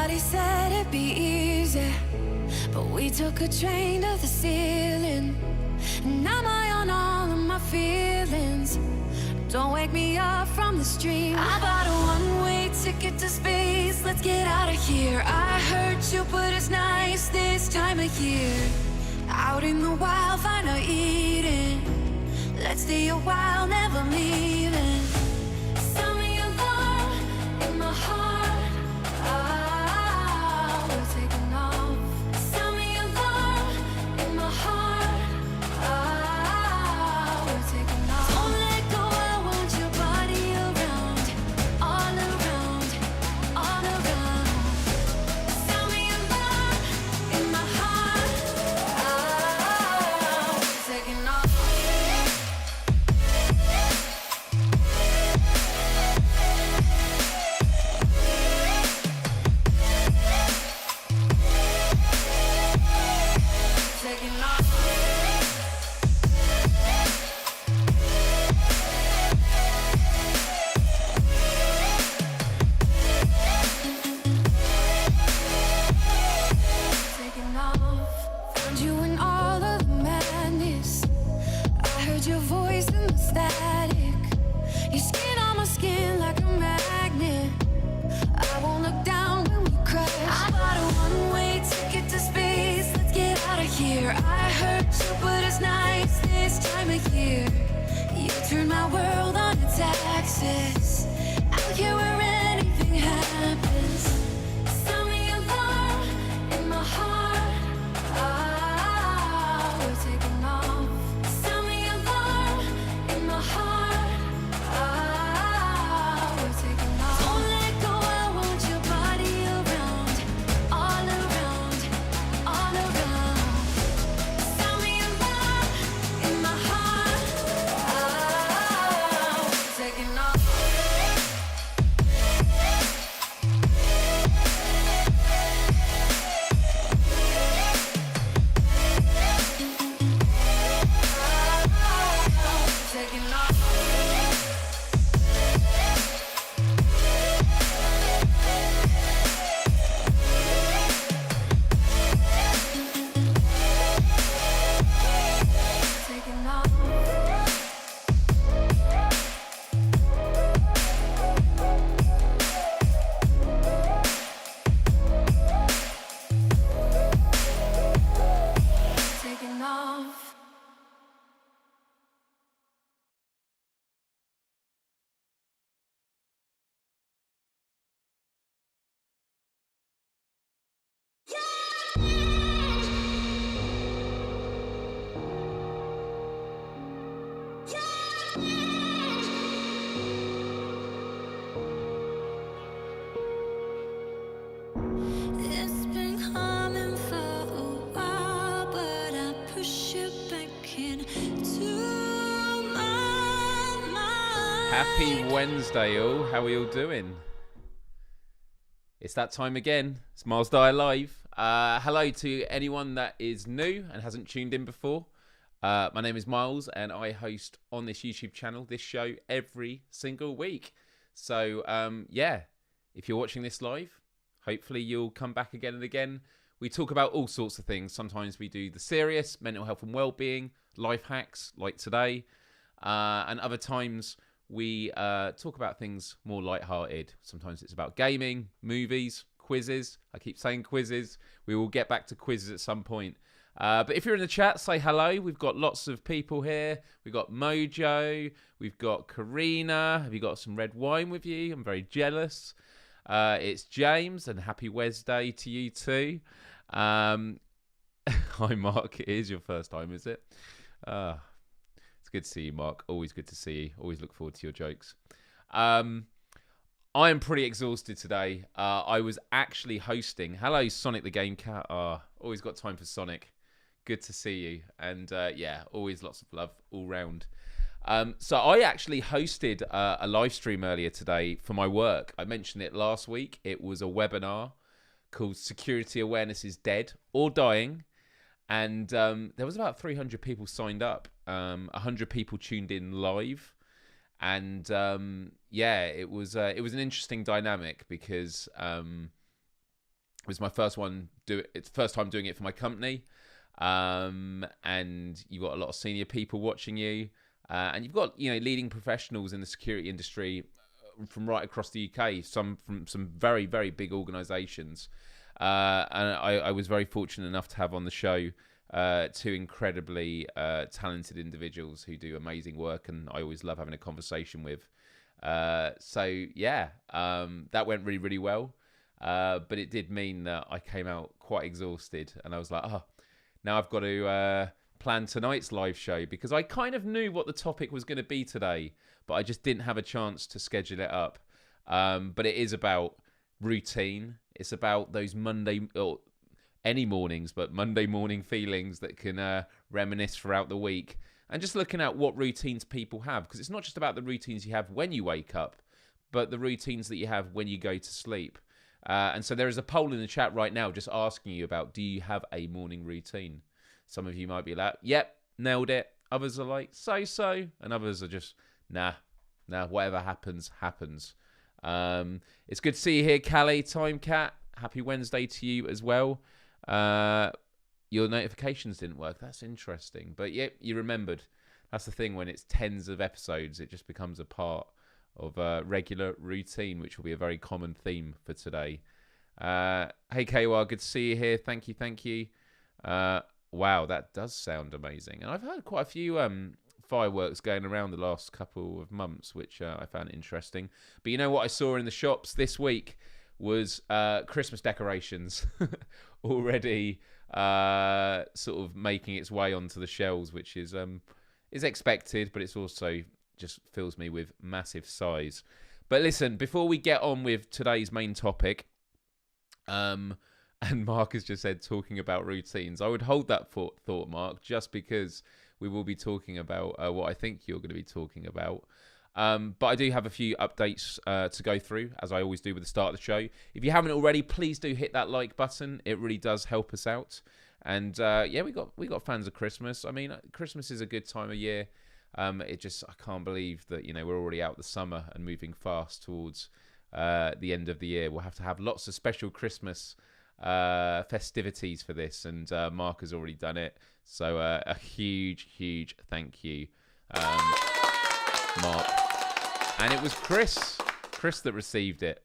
Everybody said it'd be easy, but we took a train to the ceiling. And now I'm high on all of my feelings. Don't wake me up from this dream. I bought a one-way ticket to space. Let's get out of here. I heard you, but it's nice this time of year. Out in the wild, find our eating. Let's stay a while, never leaving. Sound the alarm in my heart. Ah, we're taking off. Sound the alarm in my heart. Ah, we're taking off. Don't let go, I want your body around, all around, all around. Sound the alarm in my heart. Ah, we're taking off. Taking off. Taking off. Found you in all of the madness. I heard your voice in the static. Your skin on my skin like a magnet. I won't look down when we crash. I bought a one-way ticket to space. Let's get out of here. I heard you, but it's nice this time of year. You turn my world on its axis. Out here where anything happens. Sound the alarm in my heart. Ah, we're taking off. Sound the alarm in my heart. Ah, we're taking off. Don't let go, I want your body around, all around, all around. Sound the alarm in my heart. Ah, we're taking off. Taking off. Taking off. Taking off. It's been coming for a while, but I push it back into my mind. Happy Wednesday, all. How are you all doing? It's that time again. It's Myles Dyer live. Hello to anyone that is new and hasn't tuned in before. My name is Myles, and I host on this YouTube channel this show every single week. So, yeah, if you're watching this live, hopefully you'll come back again and again. We talk about all sorts of things. Sometimes we do the serious, mental health and well-being, life hacks like today. And other times we talk about things more lighthearted. Sometimes it's about gaming, movies, quizzes. I keep saying quizzes. We will get back to quizzes at some point. But if you're in the chat, say hello. We've got lots of people here. We've got Mojo. We've got Karina. Have you got some red wine with you? I'm very jealous. It's James, and happy Wednesday to you too. Hi, Mark. It is your first time, is it? It's good to see you, Mark. Always good to see you. Always look forward to your jokes. I am pretty exhausted today. I was actually hosting. Hello, Sonic the Game Cat. Always got time for Sonic. Good to see you. And yeah, always lots of love all round. So I actually hosted a live stream earlier today for my work. I mentioned it last week. It was a webinar called Security Awareness is Dead or Dying. And there was about 300 people signed up. 100 people tuned in live. And yeah, it was an interesting dynamic because It was my first one. It's first time doing it for my company, and you've got a lot of senior people watching you, and you've got leading professionals in the security industry from right across the UK. Some from some very very big organisations, and I was very fortunate enough to have on the show two incredibly talented individuals who do amazing work, and I always love having a conversation with. So yeah, that went really really well. But it did mean that I came out quite exhausted, and I was like, oh, now I've got to plan tonight's live show, because I kind of knew what the topic was going to be today, but I just didn't have a chance to schedule it up. But it is about routine. It's about those Monday, or any mornings, but Monday morning feelings that can reminisce throughout the week, and just looking at what routines people have, because it's not just about the routines you have when you wake up, but the routines that you have when you go to sleep. And so there is a poll in the chat right now just asking you about, do you have a morning routine? Some of you might be like, yep, nailed it. Others are like, so. And others are just, nah, whatever happens, happens. It's good to see you here, Callie, Time Cat. Happy Wednesday to you as well. Your notifications didn't work. That's interesting. But yep, you remembered. That's the thing, when it's tens of episodes, it just becomes a part of a regular routine, which will be a very common theme for today. Hey KY, good to see you here. Thank you. Wow, that does sound amazing. And I've heard quite a few fireworks going around the last couple of months, which I found interesting. But you know what I saw in the shops this week was Christmas decorations already sort of making its way onto the shelves, which is expected, but it's also just fills me with massive sighs. But listen, before we get on with today's main topic, and Mark has just said talking about routines, I would hold that thought, Mark, just because we will be talking about what I think you're going to be talking about. But I do have a few updates to go through, as I always do with the start of the show. If you haven't already, please do hit that like button. It really does help us out. And yeah, we got fans of Christmas. I mean, Christmas is a good time of year. I can't believe that we're already out the summer and moving fast towards the end of the year. We'll have to have lots of special Christmas festivities for this, and Mark has already done it. So a huge thank you, Mark. And it was Chris that received it.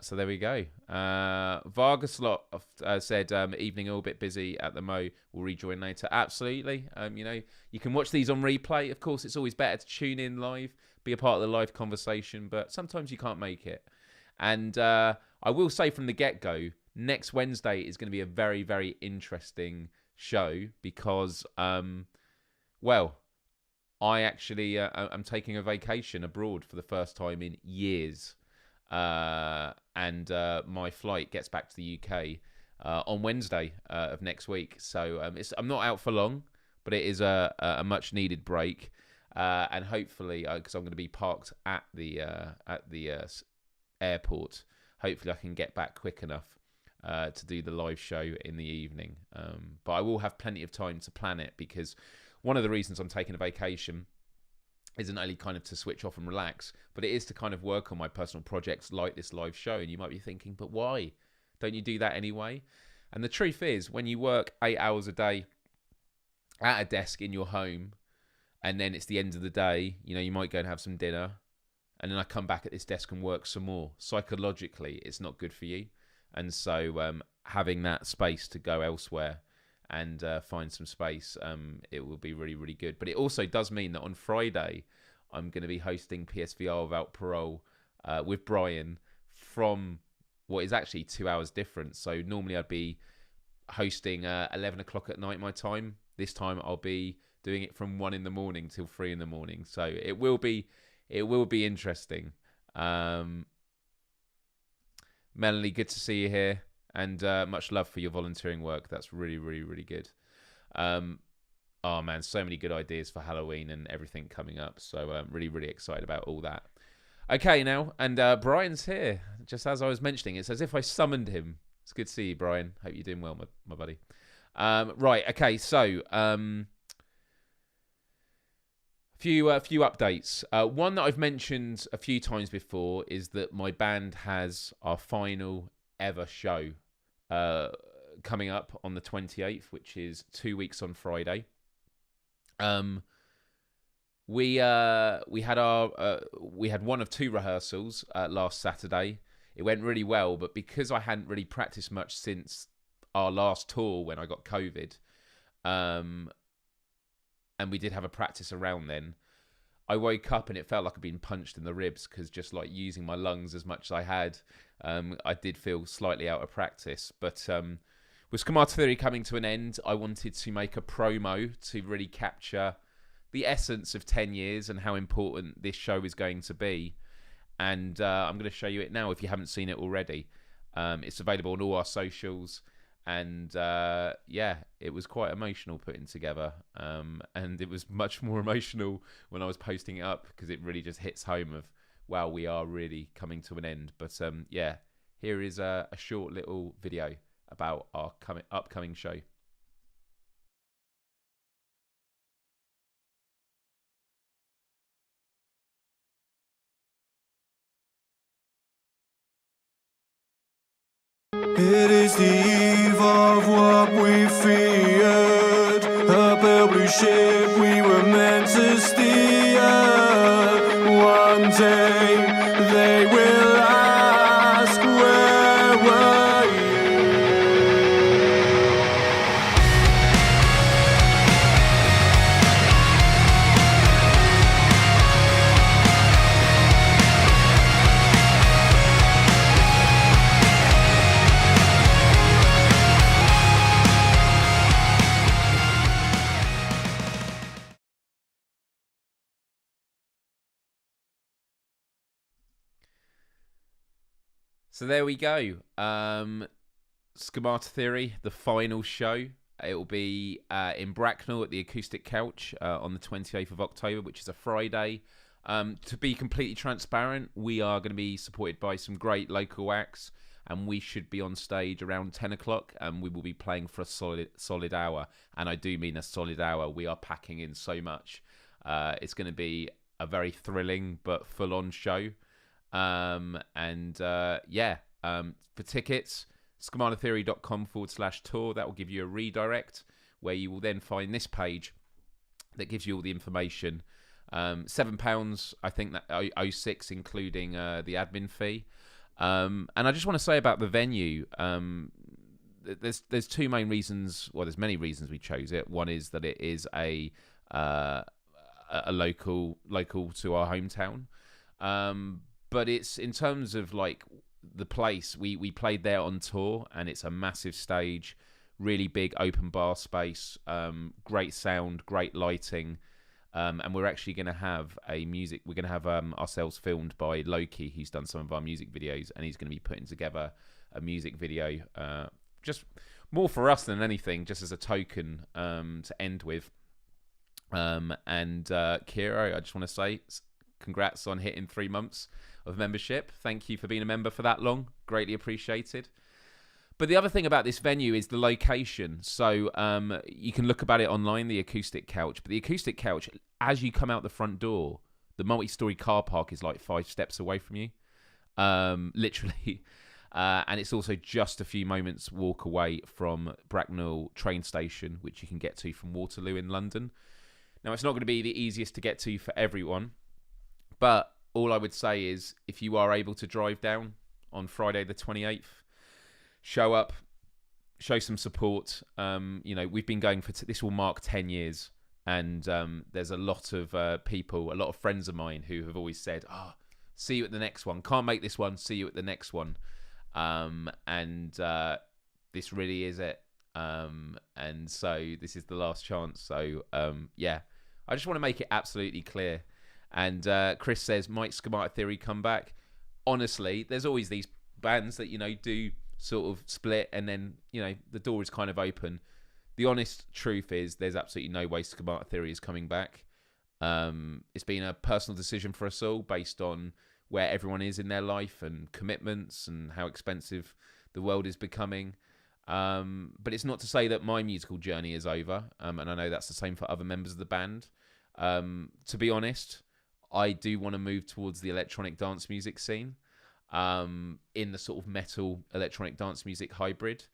So there we go. Vargaslot said, evening all a bit busy at the Mo. We'll rejoin later. Absolutely. You can watch these on replay. Of course, it's always better to tune in live, be a part of the live conversation, but sometimes you can't make it. And I will say from the get-go, next Wednesday is going to be a very, very interesting show because, I actually I'm taking a vacation abroad for the first time in years. And my flight gets back to the UK on Wednesday of next week. So I'm not out for long, but it is a much needed break. And hopefully, because I'm going to be parked at the airport, hopefully I can get back quick enough to do the live show in the evening. But I will have plenty of time to plan it, because one of the reasons I'm taking a vacation isn't only kind of to switch off and relax, but it is to kind of work on my personal projects like this live show. And you might be thinking, but why? Don't you do that anyway? And the truth is, when you work 8 hours a day at a desk in your home, and then it's the end of the day, you might go and have some dinner, and then I come back at this desk and work some more. Psychologically, it's not good for you. And so having that space to go elsewhere and find some space, it will be really, really good. But it also does mean that on Friday, I'm going to be hosting PSVR Without Parole with Brian from what is actually 2 hours difference. So normally I'd be hosting 11 o'clock at night my time. This time I'll be doing it from 1 a.m. till 3 a.m. So it will be interesting. Melanie, good to see you here. And much love for your volunteering work. That's really, really, really good. Oh, man, so many good ideas for Halloween and everything coming up. So I'm really, really excited about all that. Okay, now, and Brian's here. Just as I was mentioning, it's as if I summoned him. It's good to see you, Brian. Hope you're doing well, my buddy. Right, okay, so few updates. One that I've mentioned a few times before is that my band has our final ever show coming up on the 28th, which is 2 weeks on Friday. We had one of two rehearsals last Saturday. It went really well, but because I hadn't really practiced much since our last tour when I got COVID, and we did have a practice around then, I woke up and it felt like I'd been punched in the ribs, because just like using my lungs as much as I had, I did feel slightly out of practice. But with Schemata Theory coming to an end, I wanted to make a promo to really capture the essence of 10 years and how important this show is going to be. And I'm going to show you it now if you haven't seen it already. It's available on all our socials. And yeah, it was quite emotional putting together. And it was much more emotional when I was posting it up, because it really just hits home of, wow, we are really coming to an end. But yeah, here is a short little video about our upcoming show. It is the eve of what we feared, a pale blue ship we were meant to steer. One day they will ask, where were you? So there we go. Schemata Theory, the final show. It will be in Bracknell at the Acoustic Couch on the 28th of October, which is a Friday. To be completely transparent, we are going to be supported by some great local acts, and we should be on stage around 10 o'clock, and we will be playing for a solid hour. And I do mean a solid hour. We are packing in so much. It's going to be a very thrilling but full-on show. For tickets, schematatheory.com/tour. That will give you a redirect where you will then find this page that gives you all the information. £7, I think, that 06, including the admin fee. And I just want to say about the venue, there's two main reasons. Well, there's many reasons we chose it. One is that it is a local to our hometown. But it's, in terms of like the place, we played there on tour, and it's a massive stage, really big open bar space, great sound, great lighting, and we're actually going to have ourselves filmed by Loki, who's done some of our music videos, and he's going to be putting together a music video, just more for us than anything, just as a token to end with. Kiro, I just want to say congrats on hitting 3 months of membership. Thank you for being a member for that long. Greatly appreciated. But the other thing about this venue is the location. So you can look about it online, the Acoustic Couch. But the Acoustic Couch, as you come out the front door, the multi-story car park is like 5 steps away from you, literally. And it's also just a few moments walk away from Bracknell train station, which you can get to from Waterloo in London. Now, it's not going to be the easiest to get to for everyone, but all I would say is, if you are able to drive down on Friday the 28th, show up, show some support. We've been going for this will mark 10 years, and there's a lot of people, a lot of friends of mine who have always said, see you at the next one. Can't make this one, see you at the next one. This really is it. And so this is the last chance. So I just want to make it absolutely clear. And Chris says, might Schemata Theory come back? Honestly, there's always these bands that, do sort of split, and then, the door is kind of open. The honest truth is there's absolutely no way Schemata Theory is coming back. It's been a personal decision for us all based on where everyone is in their life and commitments and how expensive the world is becoming. But it's not to say that my musical journey is over. And I know that's the same for other members of the band. To be honest, I do want to move towards the electronic dance music scene. in the sort of metal electronic dance music hybrid.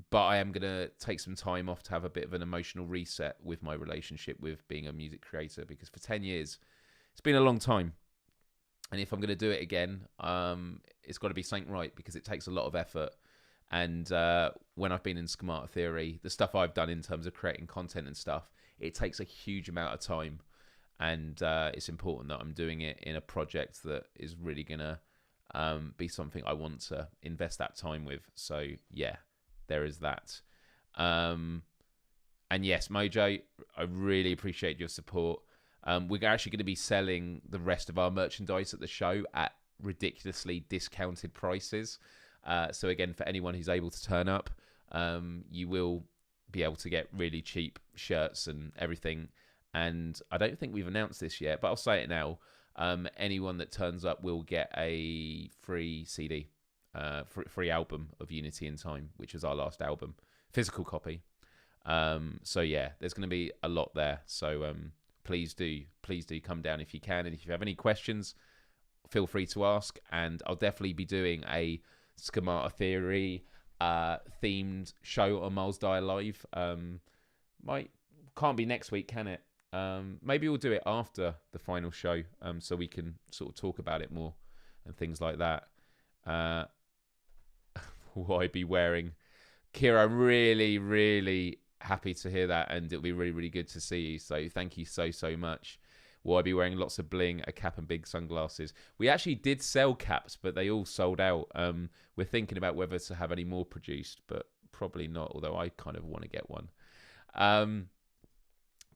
But I am going to take some time off to have a bit of an emotional reset with my relationship with being a music creator, because for 10 years, it's been a long time. And if I'm going to do it again, it's got to be something right, because it takes a lot of effort. And when I've been in Schemata Theory, the stuff I've done in terms of creating content and stuff, it takes a huge amount of time. And it's important that I'm doing it in a project that is really going to be something I want to invest that time with. So, yeah. There is that. And yes, Mojo, I really appreciate your support. We're actually going to be selling the rest of our merchandise at the show at ridiculously discounted prices. So again, for anyone who's able to turn up, you will be able to get really cheap shirts and everything. And I don't think we've announced this yet, but I'll say it now. Anyone that turns up will get a free CD. Free album of Unity in Time, which was our last album, physical copy. So yeah, there's going to be a lot there. So please do come down if you can, and if you have any questions, feel free to ask. And I'll definitely be doing a Schemata Theory themed show on Myles Dyer Live. Can't be next week, can it? Maybe we'll do it after the final show, so we can sort of talk about it more and things like that. Will I be wearing? Kira, I'm really, really happy to hear that, and it'll be really, really good to see you. So thank you so much. Will I be wearing lots of bling, a cap and big sunglasses? We actually did sell caps, but they all sold out. We're thinking about whether to have any more produced, but probably not, although I kind of want to get one.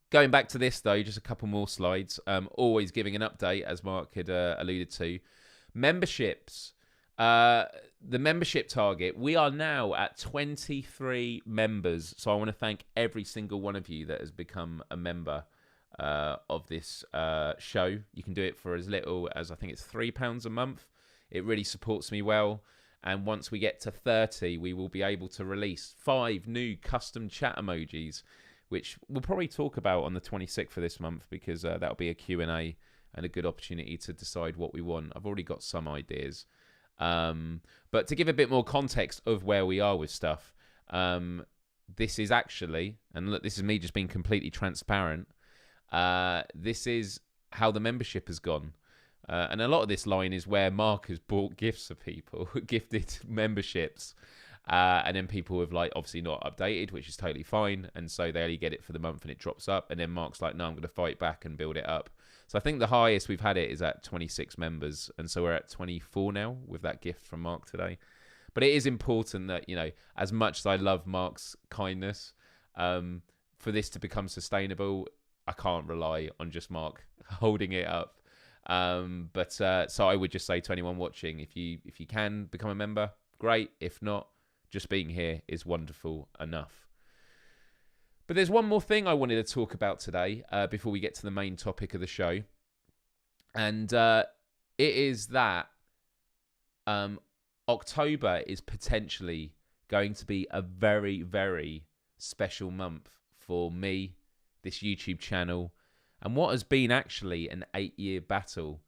Going back to this, though, just a couple more slides. Always giving an update, as Mark had alluded to. Memberships. The membership target, we are now at 23 members. So I want to thank every single one of you that has become a member of this show. You can do it for as little as, I think it's £3 a month. It really supports me well. And once we get to 30, we will be able to release 5 new custom chat emojis, which we'll probably talk about on the 26th of this month, because that'll be a Q&A and a good opportunity to decide what we want. I've already got some ideas. But to give a bit more context of where we are with stuff, this is actually, and look, this is me just being completely transparent, this is how the membership has gone. And a lot of this line is where Mark has bought gifts for people, gifted memberships, and then people have obviously not updated, which is totally fine, and so they only get it for the month and it drops up, and then Mark's like, no, I'm going to fight back and build it up. So I think the highest we've had it is at 26 members, and so we're at 24 now with that gift from Mark today. But it is important that, as much as I love Mark's kindness, for this to become sustainable, I can't rely on just Mark holding it up. So I would just say to anyone watching, if you can become a member, great. If not, just being here is wonderful enough. But there's one more thing I wanted to talk about today before we get to the main topic of the show. And it is that October is potentially going to be a very, very special month for me, this YouTube channel, and what has been actually an 8-year battle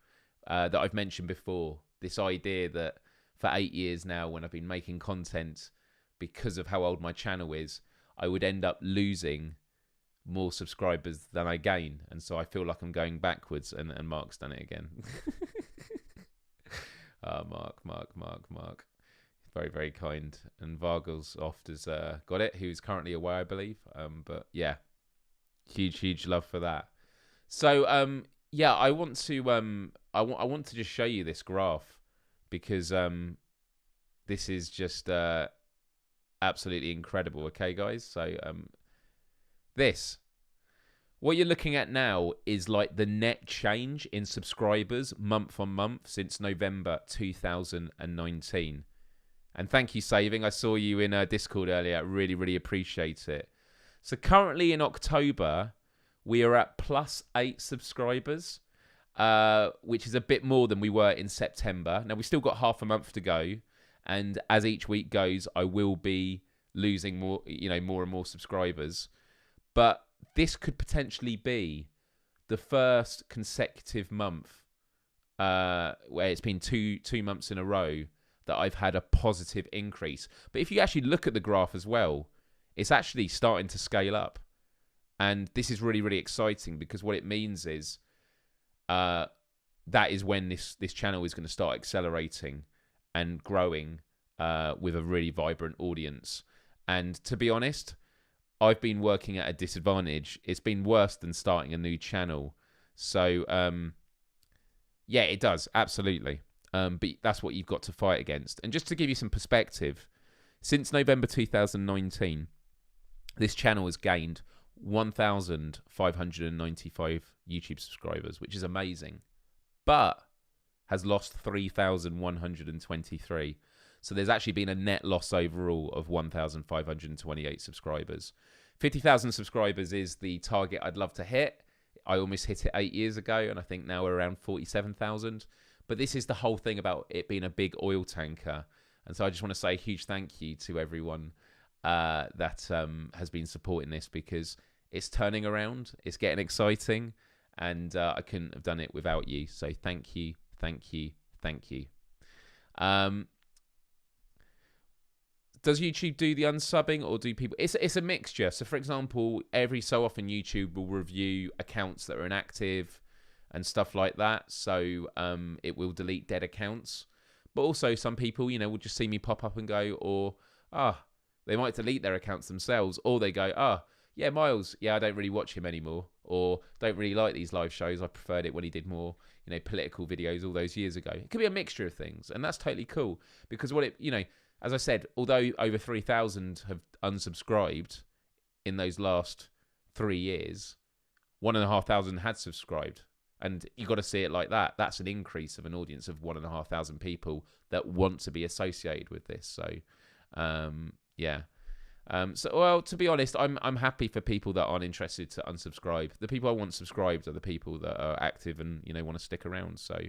that I've mentioned before. This idea that for 8 years now, when I've been making content, because of how old my channel is, I would end up losing more subscribers than I gain. And so I feel like I'm going backwards, and Mark's done it again. Mark. Very, very kind. And Vargles oft has got it, who's currently away, I believe. But yeah, huge love for that. So yeah, I want to I want to just show you this graph, because this is just absolutely incredible. Okay, guys, so what you're looking at now is like the net change in subscribers month on month since November 2019. And thank you, Saving. I saw you in Discord earlier. I really appreciate it. So currently in October, we are at +8 subscribers, which is a bit more than we were in September. Now, we've still got half a month to go. And as each week goes, I will be losing more and more subscribers. But this could potentially be the first consecutive month where it's been two months in a row that I've had a positive increase. But if you actually look at the graph as well, it's actually starting to scale up. And this is really, really exciting, because what it means is that is when this channel is going to start accelerating and growing with a really vibrant audience. And to be honest, I've been working at a disadvantage. It's been worse than starting a new channel. So, yeah, it does. Absolutely. But that's what you've got to fight against. And just to give you some perspective, since November 2019, this channel has gained 1,595 YouTube subscribers, which is amazing, but has lost 3,123. So there's actually been a net loss overall of 1,528 subscribers. 50,000 subscribers is the target I'd love to hit. I almost hit it 8 years ago, and I think now we're around 47,000. But this is the whole thing about it being a big oil tanker. And so I just want to say a huge thank you to everyone that has been supporting this, because it's turning around, it's getting exciting, and I couldn't have done it without you. So thank you, thank you, thank you. Does YouTube do the unsubbing, or do people... It's a mixture. So, for example, every so often YouTube will review accounts that are inactive and stuff like that. So it will delete dead accounts. But also some people, you know, will just see me pop up and go, or, they might delete their accounts themselves, or they go, yeah, Myles, yeah, I don't really watch him anymore, or don't really like these live shows. I preferred it when he did more, you know, political videos all those years ago. It could be a mixture of things, and that's totally cool, because what it, you know, as I said, although over 3,000 have unsubscribed in those last 3 years, 1,500 had subscribed. And you got to see it like that. That's an increase of an audience of 1,500 people that want to be associated with this. So, yeah. So, well, to be honest, I'm happy for people that aren't interested to unsubscribe. The people I want subscribed are the people that are active and, you know, want to stick around. So,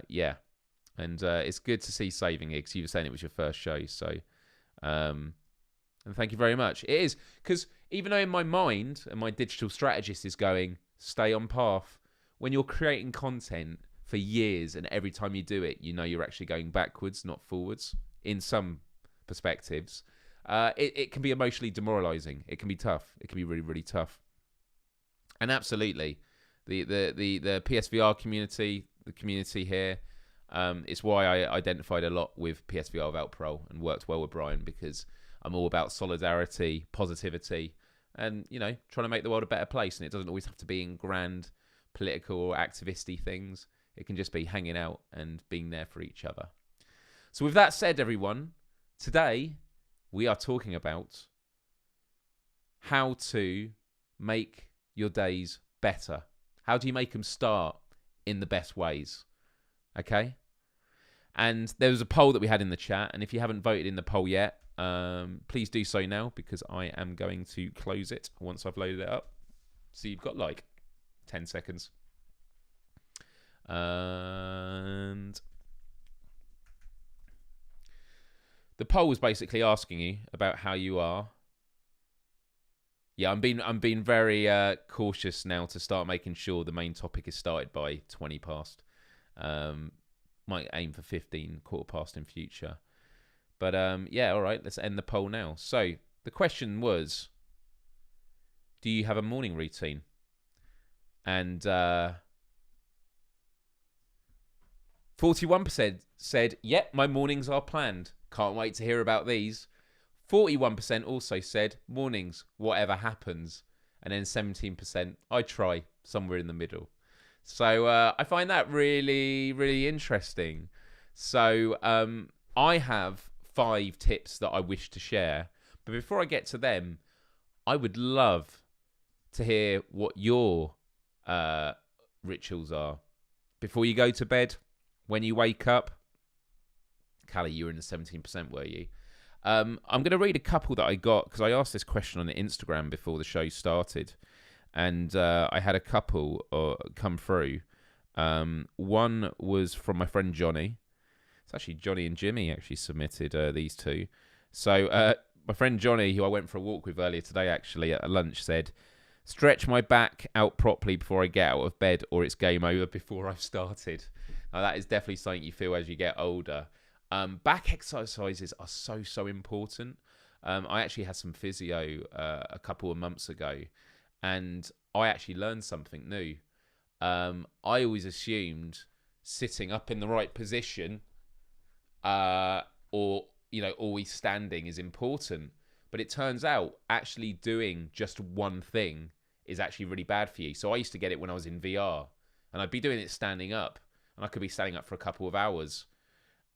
yeah. And it's good to see saving it, because you were saying it was your first show. So, and thank you very much. It is, because even though in my mind, and my digital strategist is going, stay on path, when you're creating content for years and every time you do it, you know you're actually going backwards, not forwards, in some perspectives. It can be emotionally demoralizing. It can be tough. It can be really, really tough. And absolutely, the PSVR community, the community here, it's why I identified a lot with PSVR without Pro and worked well with Brian, because I'm all about solidarity, positivity, and, you know, trying to make the world a better place. And it doesn't always have to be in grand political or activisty things. It can just be hanging out and being there for each other. So with that said, everyone, today we are talking about how to make your days better. How do you make them start in the best ways? Okay? And there was a poll that we had in the chat, and if you haven't voted in the poll yet, please do so now, because I am going to close it once I've loaded it up. So you've got like 10 seconds. And the poll was basically asking you about how you are. Yeah, I'm being very cautious now to start making sure the main topic is started by 20 past. Might aim for 15, quarter past in future. But yeah, all right, let's end the poll now. So the question was, do you have a morning routine? And 41% said, yep, my mornings are planned. Can't wait to hear about these. 41% also said, mornings, whatever happens. And then 17%, I try, somewhere in the middle. So I find that really, really interesting. So I have 5 tips that I wish to share. But before I get to them, I would love to hear what your rituals are. Before you go to bed, when you wake up. Callie, you were in the 17%, were you? I'm going to read a couple that I got, because I asked this question on the Instagram before the show started. And I had a couple come through. One was from my friend Johnny. It's actually Johnny and Jimmy actually submitted these two. So my friend Johnny, who I went for a walk with earlier today actually at lunch, said, Stretch my back out properly before I get out of bed, or it's game over before I've started. Now, that is definitely something you feel as you get older. Back exercises are so important. I actually had some physio a couple of months ago, and I actually learned something new. I always assumed sitting up in the right position, or always standing is important. But it turns out actually doing just one thing is actually really bad for you. So I used to get it when I was in VR, and I'd be doing it standing up, and I could be standing up for a couple of hours,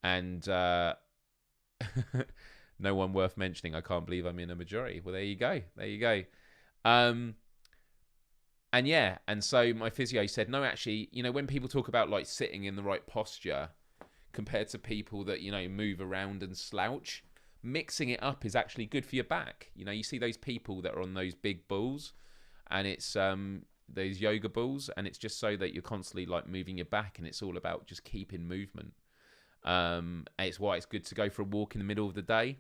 and no one worth mentioning. I can't believe I'm in a majority. Well, there you go. And yeah, and so my physio said, no, actually, when people talk about like sitting in the right posture compared to people that move around and slouch, mixing it up is actually good for your back. You see those people that are on those big balls, and it's those yoga balls, and it's just so that you're constantly like moving your back, and it's all about just keeping movement. And it's why it's good to go for a walk in the middle of the day.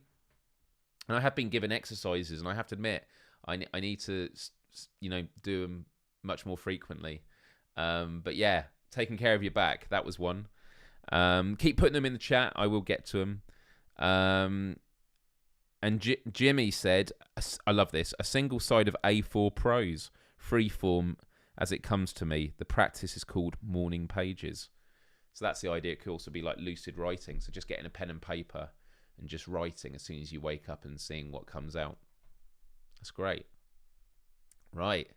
And I have been given exercises, and I have to admit, I need to do them much more frequently. But yeah, taking care of your back, that was one. Keep putting them in the chat. I will get to them. And Jimmy said, I love this, a single side of A4 prose, free form as it comes to me. The practice is called morning pages. So that's the idea. It could also be like lucid writing. So just getting a pen and paper and just writing as soon as you wake up and seeing what comes out. That's great. Right.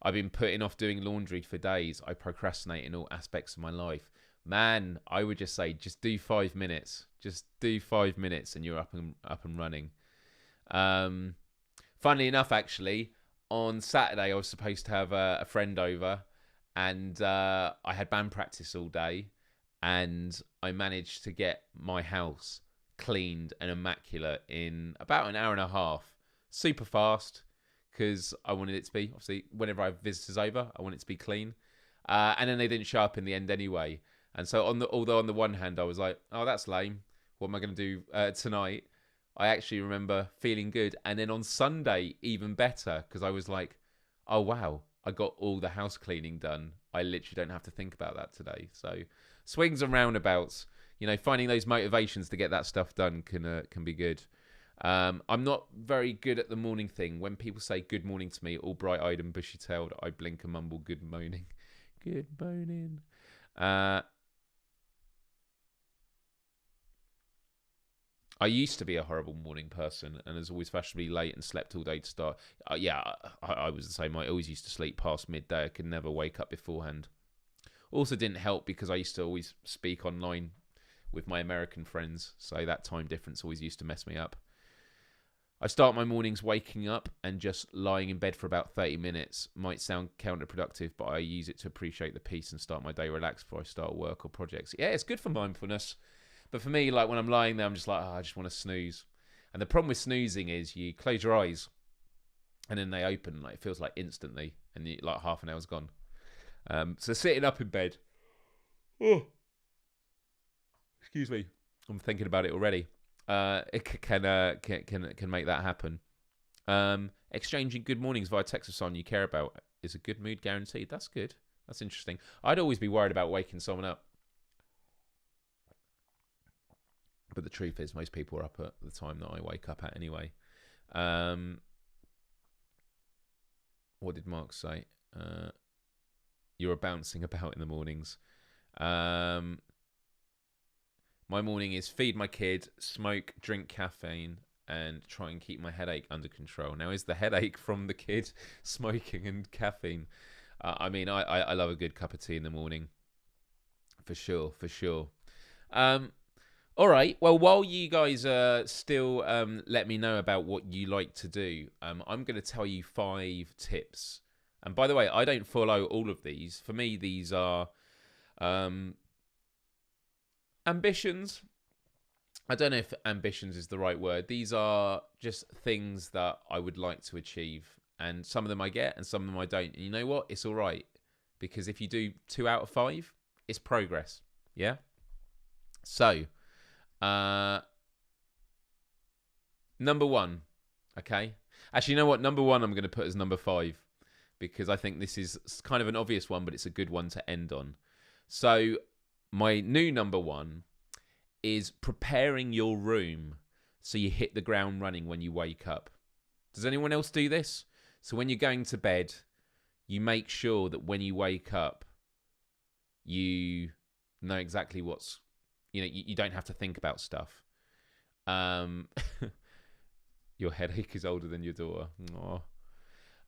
I've been putting off doing laundry for days. I procrastinate in all aspects of my life. Man, I would just say, just do 5 minutes. Just do 5 minutes and you're up and running. Funnily enough, actually, on Saturday I was supposed to have a friend over, and I had band practice all day, and I managed to get my house cleaned and immaculate in about an hour and a half. Super fast, because I wanted it to be, obviously, whenever I have visitors over, I want it to be clean. And then they didn't show up in the end anyway. And so although on the one hand I was like, oh, that's lame. What am I going to do tonight? I actually remember feeling good. And then on Sunday, even better, because I was like, oh, wow, I got all the house cleaning done. I literally don't have to think about that today. So swings and roundabouts, finding those motivations to get that stuff done can be good. I'm not very good at the morning thing. When people say good morning to me, all bright-eyed and bushy-tailed, I blink and mumble good morning. Good morning. I used to be a horrible morning person, and was always fashionably late and slept all day to start. I was the same. I always used to sleep past midday. I could never wake up beforehand. Also didn't help because I used to always speak online with my American friends, so that time difference always used to mess me up. I start my mornings waking up and just lying in bed for about 30 minutes. Might sound counterproductive, but I use it to appreciate the peace and start my day relaxed before I start work or projects. Yeah, it's good for mindfulness. But for me, like when I'm lying there, I'm just like, I just want to snooze. And the problem with snoozing is you close your eyes and then they open, like it feels like instantly, and like half an hour's gone. So sitting up in bed, excuse me, I'm thinking about it already. It can make that happen. Exchanging good mornings via text with someone you care about is a good mood guaranteed. That's good. That's interesting. I'd always be worried about waking someone up. But the truth is, most people are up at the time that I wake up at anyway. What did Mark say? You're bouncing about in the mornings. My morning is feed my kid, smoke, drink caffeine, and try and keep my headache under control. Now, is the headache from the kid smoking and caffeine? I love a good cup of tea in the morning. For sure. All right. Well, while you guys still let me know about what you like to do, I'm going to tell you 5 tips. And by the way, I don't follow all of these. For me, these are ambitions. I don't know if ambitions is the right word. These are just things that I would like to achieve. And some of them I get and some of them I don't. And you know what? It's all right. Because if you do 2 out of 5, it's progress. Yeah? So... number 1, okay? Actually, you know what? Number 1 I'm going to put as number 5 because I think this is kind of an obvious one, but it's a good one to end on. So my new number 1 is preparing your room so you hit the ground running when you wake up. Does anyone else do this? So when you're going to bed, you make sure that when you wake up, you know exactly what's, you don't have to think about stuff. Your headache is older than your daughter.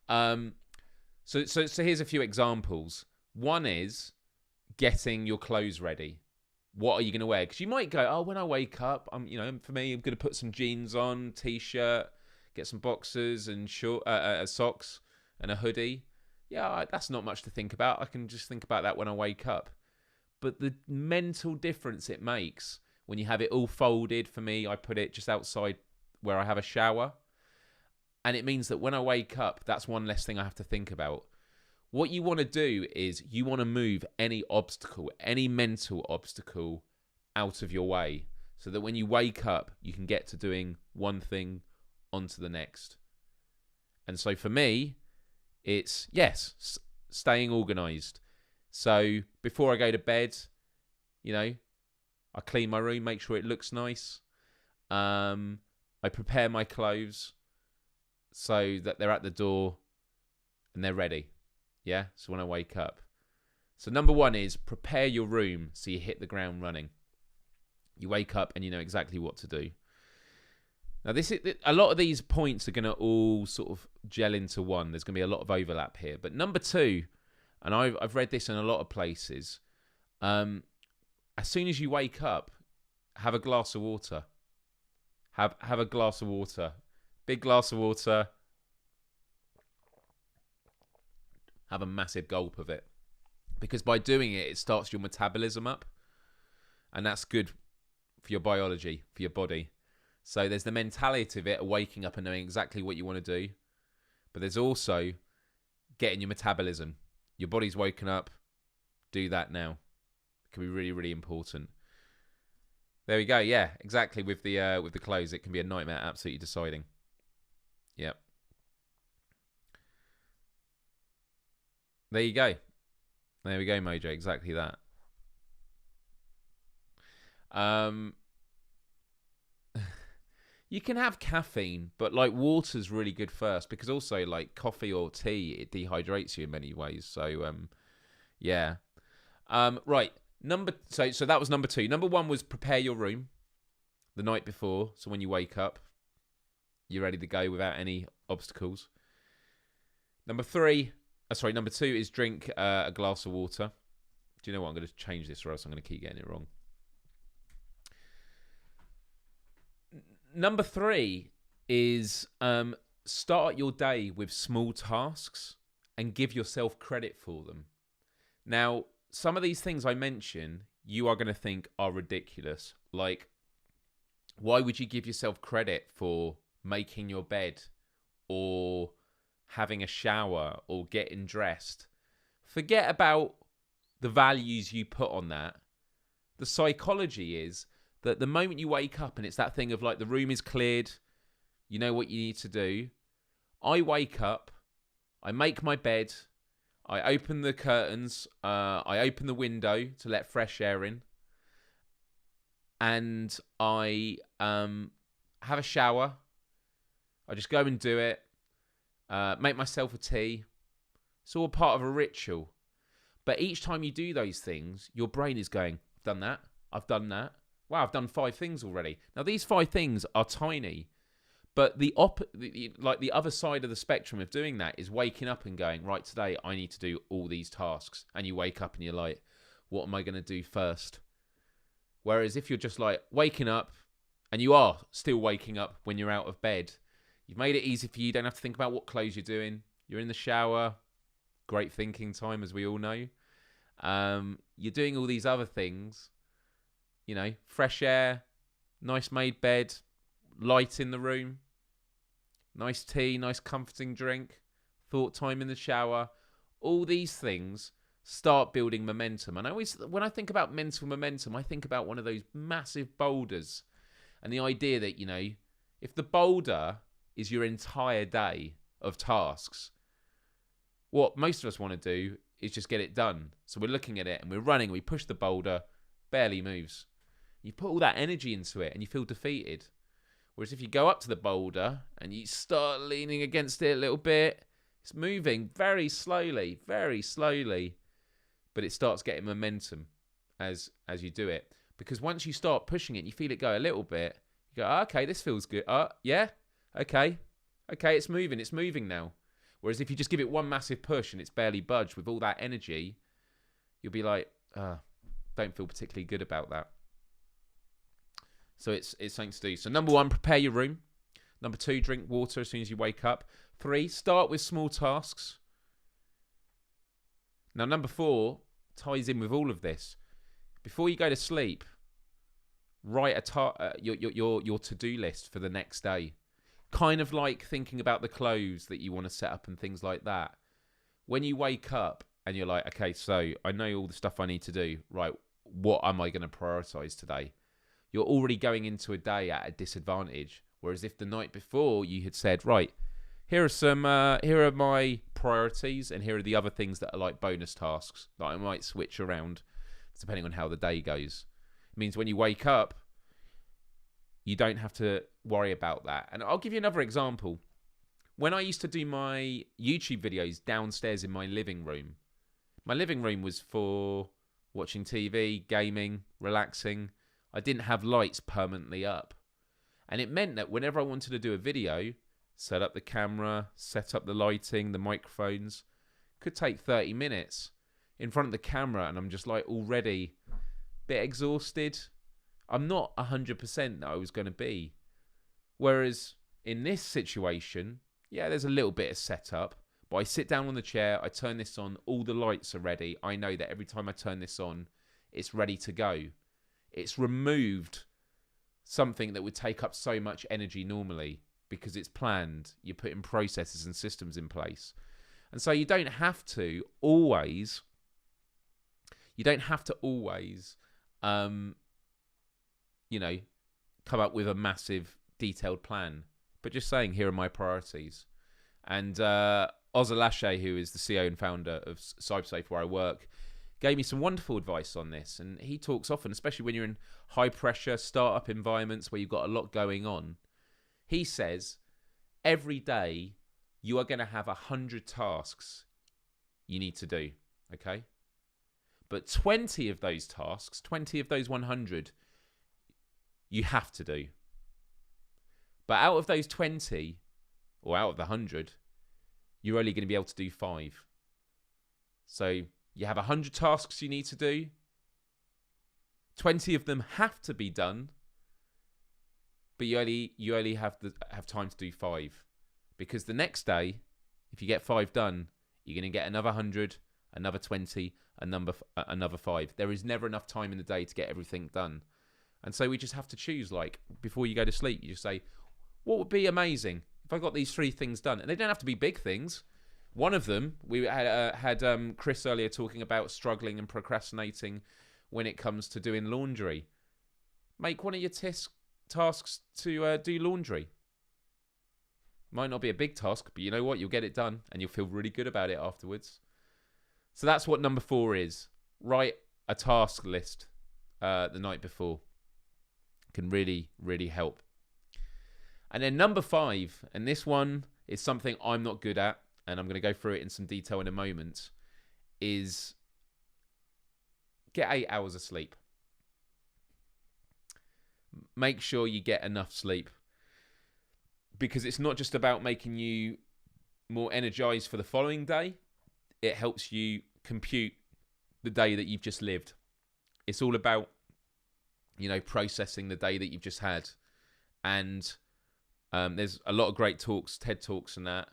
Aww. So here's a few examples. One is getting your clothes ready. What are you going to wear? Because you might go, oh, when I wake up, for me, I'm going to put some jeans on, t-shirt, get some boxers and socks and a hoodie. Yeah, that's not much to think about. I can just think about that when I wake up. But the mental difference it makes when you have it all folded, for me, I put it just outside where I have a shower. And it means that when I wake up, that's one less thing I have to think about. What you want to do is you want to move any obstacle, any mental obstacle out of your way so that when you wake up, you can get to doing one thing onto the next. And so for me, it's, staying organized. So before I go to bed, I clean my room, make sure it looks nice. I prepare my clothes so that they're at the door and they're ready. Yeah, so when I wake up. So number 1 is prepare your room so you hit the ground running. You wake up and you know exactly what to do. Now, a lot of these points are going to all sort of gel into one. There's going to be a lot of overlap here. But number 2, and I've read this in a lot of places, as soon as you wake up, have a glass of water. Have a glass of water. Big glass of water. Have a massive gulp of it. Because by doing it, it starts your metabolism up. And that's good for your biology, for your body. So there's the mentality of it, of waking up and knowing exactly what you want to do. But there's also getting your metabolism. Your body's woken up. Do that now. It can be really, really important. There we go. Yeah, exactly. With the clothes, it can be a nightmare absolutely deciding. Yep. There you go. There we go, Mojo. Exactly that. You can have caffeine, but like water's really good first because also like coffee or tea, it dehydrates you in many ways. So yeah. Right. So that was number 2. Number 1 was prepare your room the night before, so when you wake up, you're ready to go without any obstacles. Number 2 is drink a glass of water. Do you know what? I'm going to change this or else I'm going to keep getting it wrong. Number 3 is start your day with small tasks and give yourself credit for them. Now, some of these things I mention, you are going to think are ridiculous. Like, why would you give yourself credit for making your bed or having a shower or getting dressed? Forget about the values you put on that. The psychology is that the moment you wake up and it's that thing of like the room is cleared, you know what you need to do. I wake up, I make my bed, I open the curtains, I open the window to let fresh air in, and I have a shower. I just go and do it, make myself a tea. It's all part of a ritual. But each time you do those things, your brain is going, I've done that, I've done that. Wow, I've done 5 things already. Now, these 5 things are tiny, but the other side of the spectrum of doing that is waking up and going, right, today I need to do all these tasks. And you wake up and you're like, what am I going to do first? Whereas if you're just like waking up, and you are still waking up when you're out of bed, you've made it easy for you. You don't have to think about what clothes you're doing. You're in the shower. Great thinking time, as we all know. You're doing all these other things. You know, fresh air, nice made bed, light in the room, nice tea, nice comforting drink, thought time in the shower. All these things start building momentum. And when I think about mental momentum, I think about one of those massive boulders. And the idea that, you know, if the boulder is your entire day of tasks. What most of us want to do is just get it done. So we're looking at it and we're running, we push the boulder, barely moves. You put all that energy into it and you feel defeated. Whereas if you go up to the boulder and you start leaning against it a little bit, it's moving very slowly, but it starts getting momentum as you do it. Because once you start pushing it, you feel it go a little bit. You go, oh, okay, this feels good. Yeah, okay, it's moving now. Whereas if you just give it one massive push and it's barely budged with all that energy, you'll be like, don't feel particularly good about that. So it's something to do. So number 1, prepare your room. Number 2, drink water as soon as you wake up. 3, start with small tasks. Now number 4 ties in with all of this. Before you go to sleep, write your to-do list for the next day. Kind of like thinking about the clothes that you want to set up and things like that. When you wake up and you're like, okay, so I know all the stuff I need to do. Right, what am I going to prioritize today? You're already going into a day at a disadvantage. Whereas if the night before you had said, right, here are my priorities, and here are the other things that are like bonus tasks that I might switch around depending on how the day goes. It means when you wake up, you don't have to worry about that. And I'll give you another example. When I used to do my YouTube videos downstairs in my living room was for watching TV, gaming, relaxing. I didn't have lights permanently up. And it meant that whenever I wanted to do a video, set up the camera, set up the lighting, the microphones, could take 30 minutes in front of the camera, and I'm just like already a bit exhausted. I'm not 100% that I was going to be. Whereas in this situation, yeah, there's a little bit of setup, but I sit down on the chair, I turn this on, all the lights are ready. I know that every time I turn this on, it's ready to go. It's removed something that would take up so much energy normally because it's planned. You're putting processes and systems in place. And so you don't have to always, come up with a massive detailed plan, but just saying, here are my priorities. And Ozalashe, who is the CEO and founder of CyberSafe, where I work, gave me some wonderful advice on this. And he talks often, especially when you're in high pressure startup environments where you've got a lot going on. He says, every day you are going to have 100 tasks you need to do, okay? But 20 of those tasks, 20 of those 100, you have to do. But out of those 20, or out of the 100, you're only going to be able to do 5. So you have 100 tasks you need to do. 20 of them have to be done, but you only have time to do 5, because the next day, if you get 5 done, you're going to get another 100, another 20, another 5. There is never enough time in the day to get everything done, and so we just have to choose. Like before you go to sleep, you just say, "What would be amazing if I got these 3 things done?" And they don't have to be big things. One of them, we had Chris earlier talking about struggling and procrastinating when it comes to doing laundry. Make one of your tasks to do laundry. Might not be a big task, but you know what? You'll get it done and you'll feel really good about it afterwards. So that's what number 4 is. Write a task list the night before. Can really, really help. And then number 5, and this one is something I'm not good at, and I'm going to go through it in some detail in a moment, is get 8 hours of sleep. Make sure you get enough sleep, because it's not just about making you more energized for the following day. It helps you compute the day that you've just lived. It's all about, processing the day that you've just had. And there's a lot of great talks, TED Talks and that,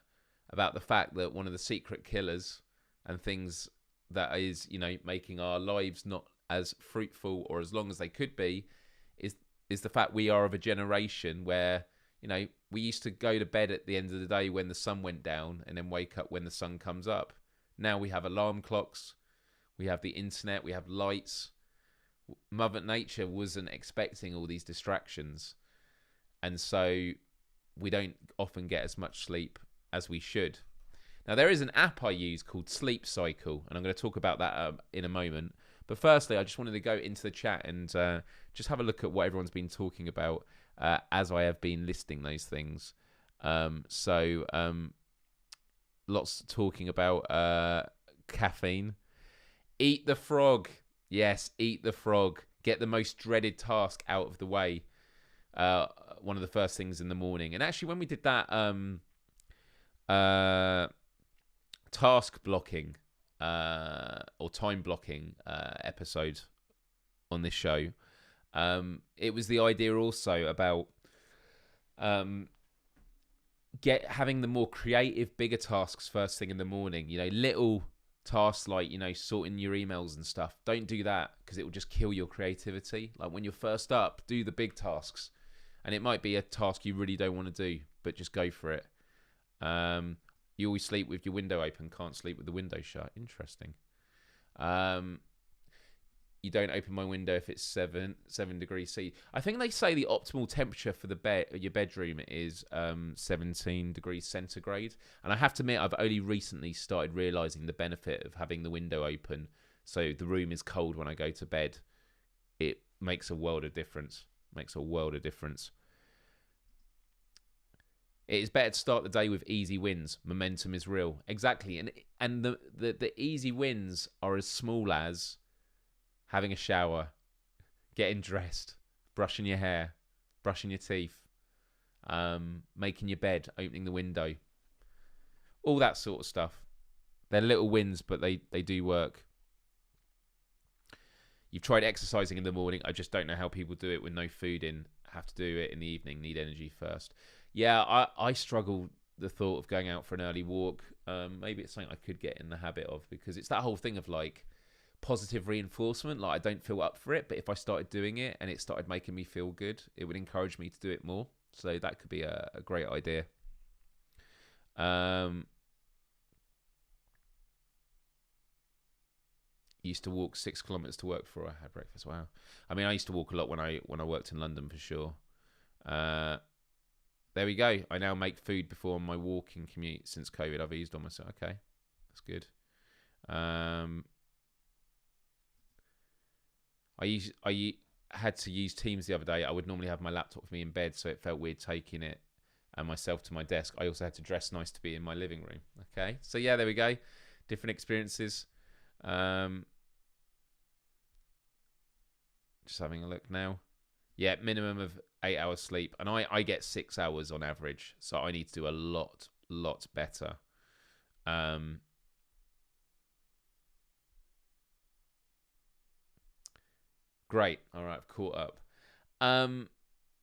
about the fact that one of the secret killers and things that is, making our lives not as fruitful or as long as they could be is the fact we are of a generation where, we used to go to bed at the end of the day when the sun went down and then wake up when the sun comes up. Now we have alarm clocks, we have the internet, we have lights. Mother Nature wasn't expecting all these distractions. And so we don't often get as much sleep as we should. Now, there is an app I use called Sleep Cycle, and I'm going to talk about that in a moment. But firstly, I just wanted to go into the chat and just have a look at what everyone's been talking about as I have been listing those things. Lots talking about caffeine. Eat the frog. Yes, eat the frog. Get the most dreaded task out of the way. One of the first things in the morning. And actually, when we did that task blocking or time blocking episode on this show, it was the idea also about having the more creative, bigger tasks first thing in the morning. You know, little tasks like, you know, sorting your emails and stuff. Don't do that because it will just kill your creativity. Like when you're first up, do the big tasks. And it might be a task you really don't want to do, but just go for it. You always sleep with your window open, can't sleep with the window shut. Interesting. You don't open my window if it's 7 degrees C. I think they say the optimal temperature for your bedroom is 17 degrees centigrade. And I have to admit, I've only recently started realising the benefit of having the window open so the room is cold when I go to bed. It makes a world of difference. It is better to start the day with easy wins. Momentum is real. Exactly. And the easy wins are as small as having a shower, getting dressed, brushing your hair, brushing your teeth, making your bed, opening the window. All that sort of stuff. They're little wins, but they do work. You've tried exercising in the morning. I just don't know how people do it with no food in. Have to do it in the evening. Need energy first. Yeah, I struggle the thought of going out for an early walk. Maybe it's something I could get in the habit of because it's that whole thing of like positive reinforcement. Like I don't feel up for it, but if I started doing it and it started making me feel good, it would encourage me to do it more. So that could be a great idea. Used to walk 6 kilometers to work before I had breakfast. Wow. I mean, I used to walk a lot when I worked in London for sure. There we go. I now make food before my walking commute since COVID. I've eased on myself. Okay, that's good. I had to use Teams the other day. I would normally have my laptop with me in bed, so it felt weird taking it and myself to my desk. I also had to dress nice to be in my living room. Okay, so yeah, there we go. Different experiences. Just having a look now. Yeah, minimum of 8 hours sleep. And I get 6 hours on average. So I need to do a lot better. Great. All right, I've caught up.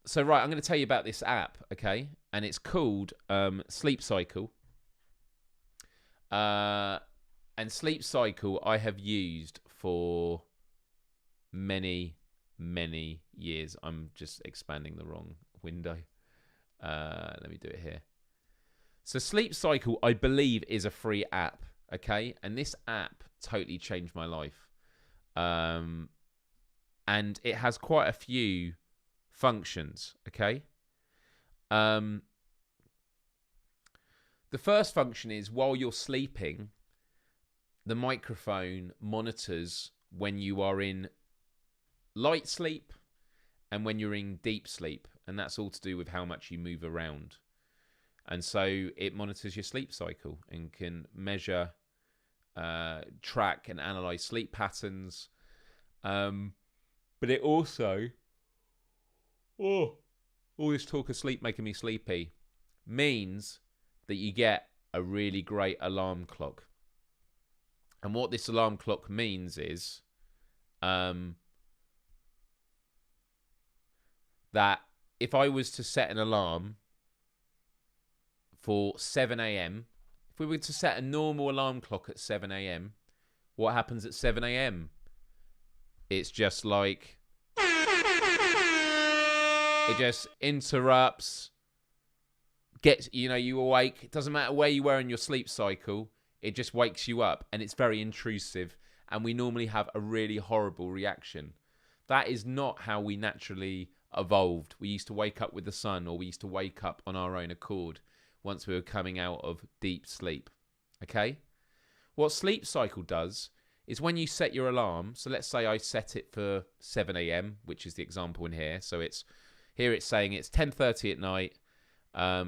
So, right, I'm going to tell you about this app, okay? And it's called Sleep Cycle. And Sleep Cycle I have used for many years. I'm just expanding the wrong window. Let me do it here. So Sleep Cycle, I believe, is a free app, okay? And this app totally changed my life. And it has quite a few functions, okay? The first function is while you're sleeping, the microphone monitors when you are in light sleep and when you're in deep sleep, and that's all to do with how much you move around. And so it monitors your sleep cycle and can measure, track and analyze sleep patterns. But it also, all this talk of sleep making me sleepy, means that you get a really great alarm clock. And what this alarm clock means is that if I was to set an alarm for 7 a.m., if we were to set a normal alarm clock at 7 a.m., what happens at 7 a.m.? It's just like, it just interrupts, gets, you awake. It doesn't matter where you were in your sleep cycle. It just wakes you up, and it's very intrusive, and we normally have a really horrible reaction. That is not how we naturally evolved. We used to wake up with the sun, or we used to wake up on our own accord once we were coming out of deep sleep. Okay? What sleep cycle does is when you set your alarm, so let's say I set it for 7 a.m., which is the example in here. So it's saying it's 10:30 at night,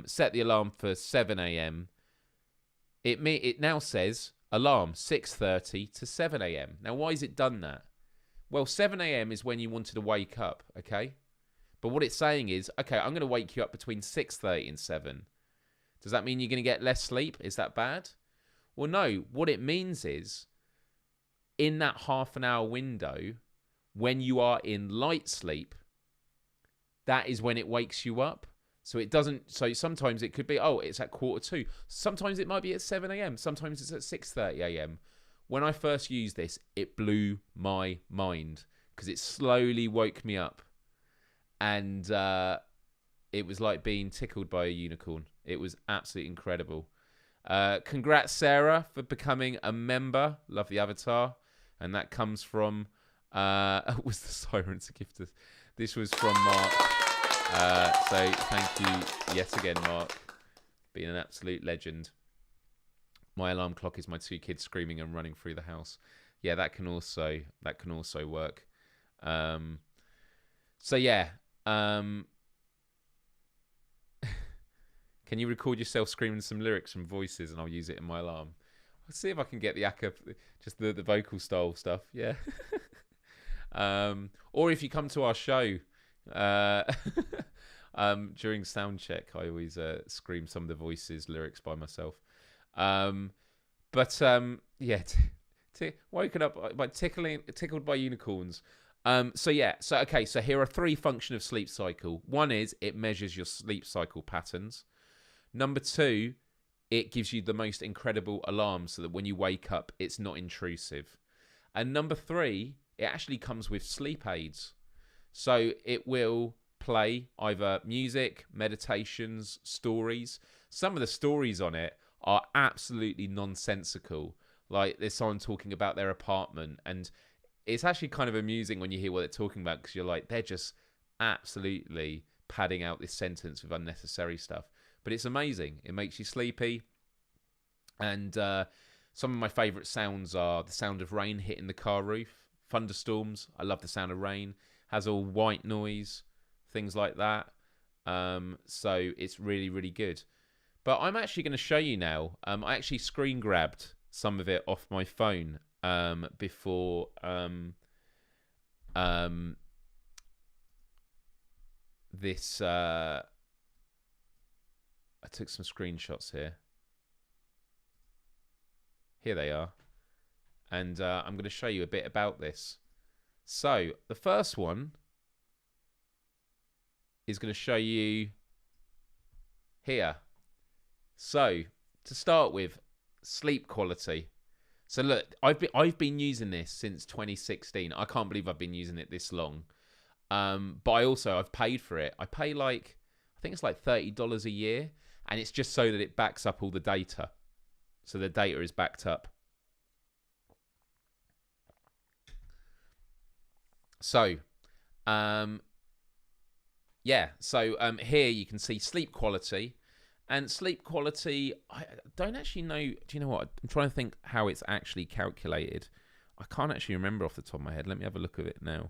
set the alarm for 7 a.m. It now says alarm 6:30 to 7 a.m. Now, why has it done that? Well, 7 a.m. is when you wanted to wake up, okay? But what it's saying is, okay, I'm going to wake you up between 6:30 and 7. Does that mean you're going to get less sleep? Is that bad? Well, no. What it means is, in that half an hour window, when you are in light sleep, that is when it wakes you up. So it doesn't. So sometimes it could be, oh, it's at 1:45. Sometimes it might be at 7 a.m. Sometimes it's at 6:30 a.m. When I first used this, it blew my mind because it slowly woke me up, and it was like being tickled by a unicorn. It was absolutely incredible. Congrats, Sarah, for becoming a member. Love the avatar, and that comes from was the sirens a gift? This was from Mark. So thank you yet again, Mark, being an absolute legend. My alarm clock is my 2 kids screaming and running through the house. Yeah, that can also work. So yeah. Can you record yourself screaming some lyrics from voices, and I'll use it in my alarm? I'll see if I can get the just the vocal style stuff. Yeah. Or if you come to our show during sound check, I always scream some of the voices lyrics by myself. Yeah, woken up by tickled by unicorns. So here are 3 functions of sleep cycle. One is it measures your sleep cycle patterns. Number 2, it gives you the most incredible alarm so that when you wake up, it's not intrusive. And number 3, it actually comes with sleep aids. So it will play either music, meditations, stories. Some of the stories on it are absolutely nonsensical. Like there's someone talking about their apartment, and it's actually kind of amusing when you hear what they're talking about, because you're like, they're just absolutely padding out this sentence with unnecessary stuff. But it's amazing. It makes you sleepy. And some of my favourite sounds are the sound of rain hitting the car roof, thunderstorms. I love the sound of rain. Has all white noise, things like that. So it's really, really good. But I'm actually going to show you now. I actually screen grabbed some of it off my phone before this. I took some screenshots here. Here they are. And I'm going to show you a bit about this. So the first one is going to show you here. So to start with, sleep quality. So look, I've been using this since 2016. I can't believe I've been using it this long. But I've paid for it. I pay I think it's like $30 a year, and it's just so that it backs up all the data. So the data is backed up. So, here you can see sleep quality. And sleep quality, I don't actually know. Do you know what? I'm trying to think how it's actually calculated. I can't actually remember off the top of my head. Let me have a look at it now.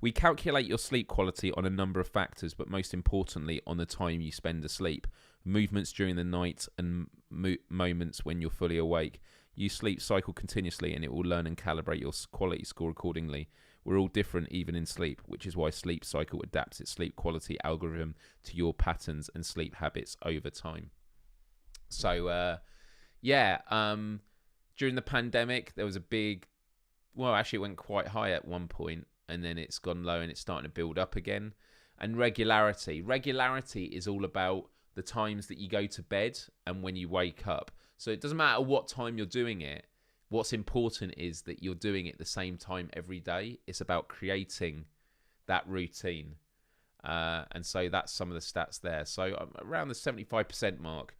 We calculate your sleep quality on a number of factors, but most importantly on the time you spend asleep, movements during the night, and moments when you're fully awake. Use sleep cycle continuously and it will learn and calibrate your quality score accordingly. We're all different even in sleep, which is why Sleep Cycle adapts its sleep quality algorithm to your patterns and sleep habits over time. So, during the pandemic, there was a big, it went quite high at one point, and then it's gone low and it's starting to build up again. And regularity is all about the times that you go to bed and when you wake up. So it doesn't matter what time you're doing it. What's important is that you're doing it the same time every day. It's about creating that routine. And so that's some of the stats there. So around the 75% mark.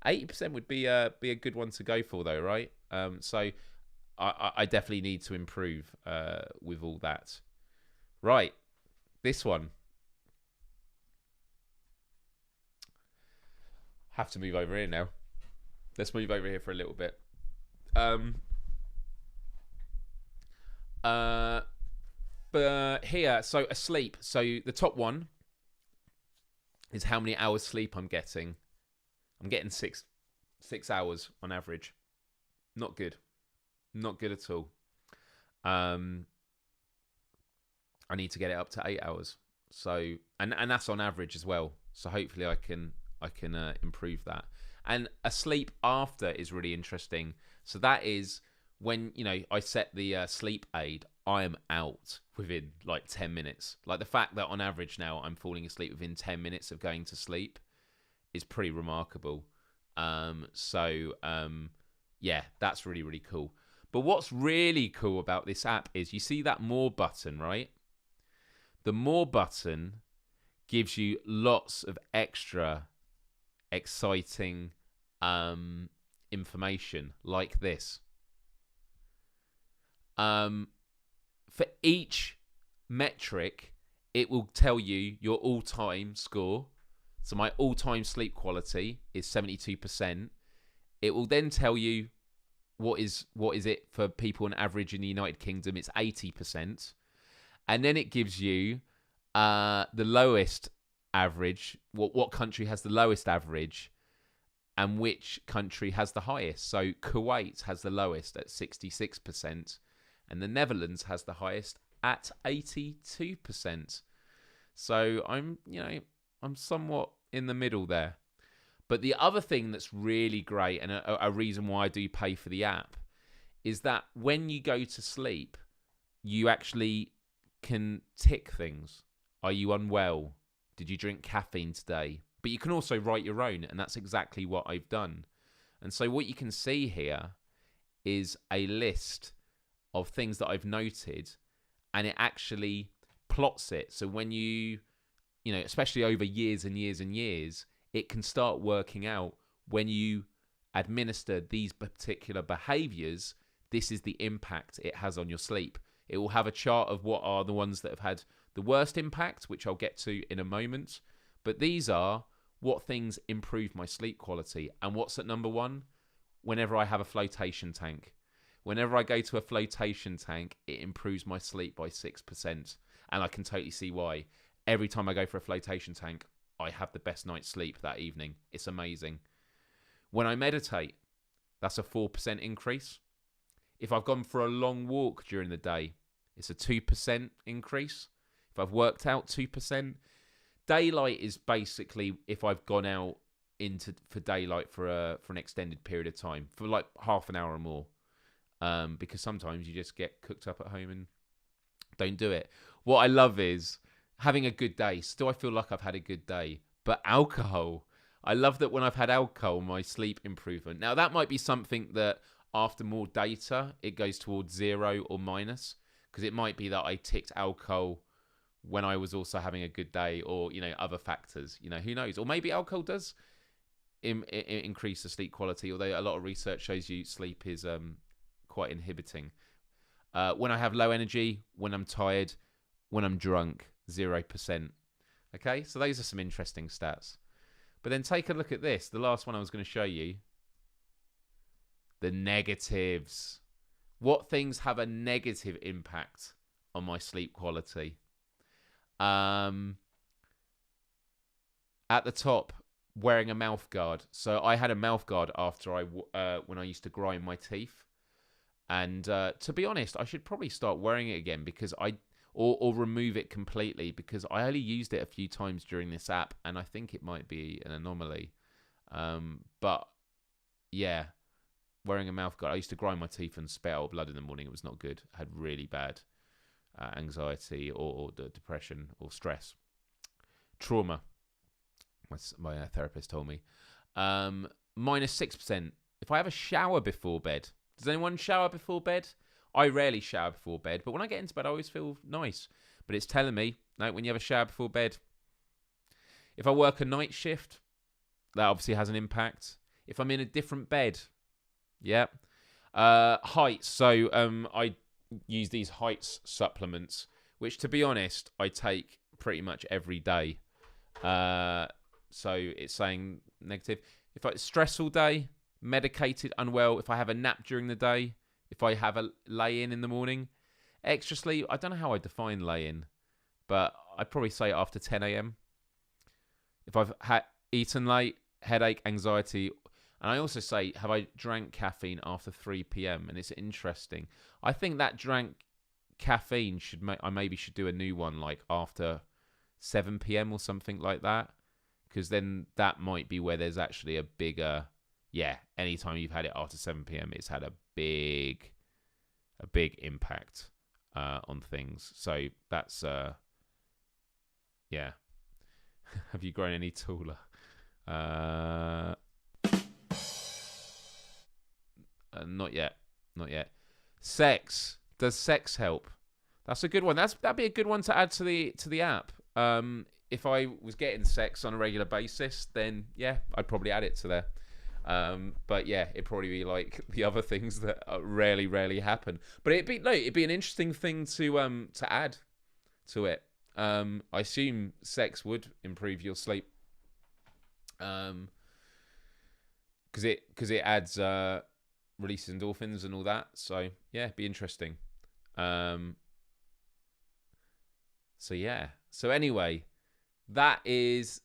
80% would be a good one to go for though, right? So I definitely need to improve with all that. Right, this one. Have to move over here now. Let's move over here for a little bit. But here, so asleep. So the top one is how many hours sleep I'm getting. I'm getting six hours on average. Not good. Not good at all. I need to get it up to 8 hours. So and that's on average as well. So hopefully I can improve that. And a sleep after is really interesting. So that is when, you know, I set the sleep aid, I am out within like 10 minutes. Like the fact that on average now I'm falling asleep within 10 minutes of going to sleep is pretty remarkable. Yeah, that's really, really cool. But what's really cool about this app is you see that more button, right? The more button gives you lots of extra exciting information like this. For each metric, it will tell you your all-time score. So my all-time sleep quality is 72%. It will then tell you what is it for people on average in the United Kingdom. It's 80%. And then it gives you the lowest average, what country has the lowest average and which country has the highest. So Kuwait has the lowest at 66%. And the Netherlands has the highest at 82%. So I'm somewhat in the middle there. But the other thing that's really great, and a reason why I do pay for the app, is that when you go to sleep, you actually can tick things. Are you unwell? Did you drink caffeine today? But you can also write your own, and that's exactly what I've done. And so what you can see here is a list of things that I've noted, and it actually plots it. So when you know, especially over years and years and years, it can start working out when you administer these particular behaviors, this is the impact it has on your sleep. It will have a chart of what are the ones that have had the worst impact, which I'll get to in a moment. But these are what things improve my sleep quality. And what's at number one? Whenever I have a flotation tank. Whenever I go to a flotation tank, it improves my sleep by 6%. And I can totally see why. Every time I go for a flotation tank, I have the best night's sleep that evening. It's amazing. When I meditate, that's a 4% increase. If I've gone for a long walk during the day, it's a 2% increase. If I've worked out, 2%. Daylight is basically if I've gone out for daylight for an extended period of time, for like half an hour or more. Because sometimes you just get cooked up at home and don't do it. What I love is having a good day. Still, I feel like I've had a good day. But alcohol, I love that when I've had alcohol, my sleep improvement. Now, that might be something that after more data, it goes towards 0 or minus. Because it might be that I ticked alcohol when I was also having a good day, or, you know, other factors. You know, who knows? Or maybe alcohol does increase the sleep quality, although a lot of research shows you sleep is quite inhibiting. When I have low energy, when I'm tired, when I'm drunk, 0%. Okay, so those are some interesting stats. But then take a look at this. The last one I was going to show you. The negatives. What things have a negative impact on my sleep quality? At the top, wearing a mouth guard. So I had a mouth guard after when I used to grind my teeth. And to be honest, I should probably start wearing it again because or remove it completely, because I only used it a few times during this app, and I think it might be an anomaly. But yeah, wearing a mouth guard. I used to grind my teeth and spit out blood in the morning. It was not good. I had really bad anxiety or depression or stress. Trauma. My therapist told me. -6%. If I have a shower before bed. Does anyone shower before bed? I rarely shower before bed, but when I get into bed, I always feel nice. But it's telling me, no, when you have a shower before bed. If I work a night shift, that obviously has an impact. If I'm in a different bed, yeah. Heights. So I use these heights supplements, which, to be honest, I take pretty much every day. So it's saying negative. If I stressful day, medicated, unwell, if I have a nap during the day, if I have a lay-in in the morning, extra sleep. I don't know how I define lay-in, but I'd probably say after 10 a.m. If I've eaten late, headache, anxiety. And I also say, have I drank caffeine after 3 p.m.? And it's interesting. I think that drank caffeine I maybe should do a new one like after 7 p.m. or something like that. Because then that might be where there's actually a bigger, anytime you've had it after 7 p.m., it's had a big impact on things. So that's, Have you grown any taller? Not yet. Sex. Does sex help? That's a good one. That'd be a good one to add to the app. If I was getting sex on a regular basis, then I'd probably add it to there. But it'd probably be like the other things that rarely happen. But it'd be an interesting thing to add to it. I assume sex would improve your sleep. Because it adds releases endorphins and all that. So it'd be interesting. So anyway, that is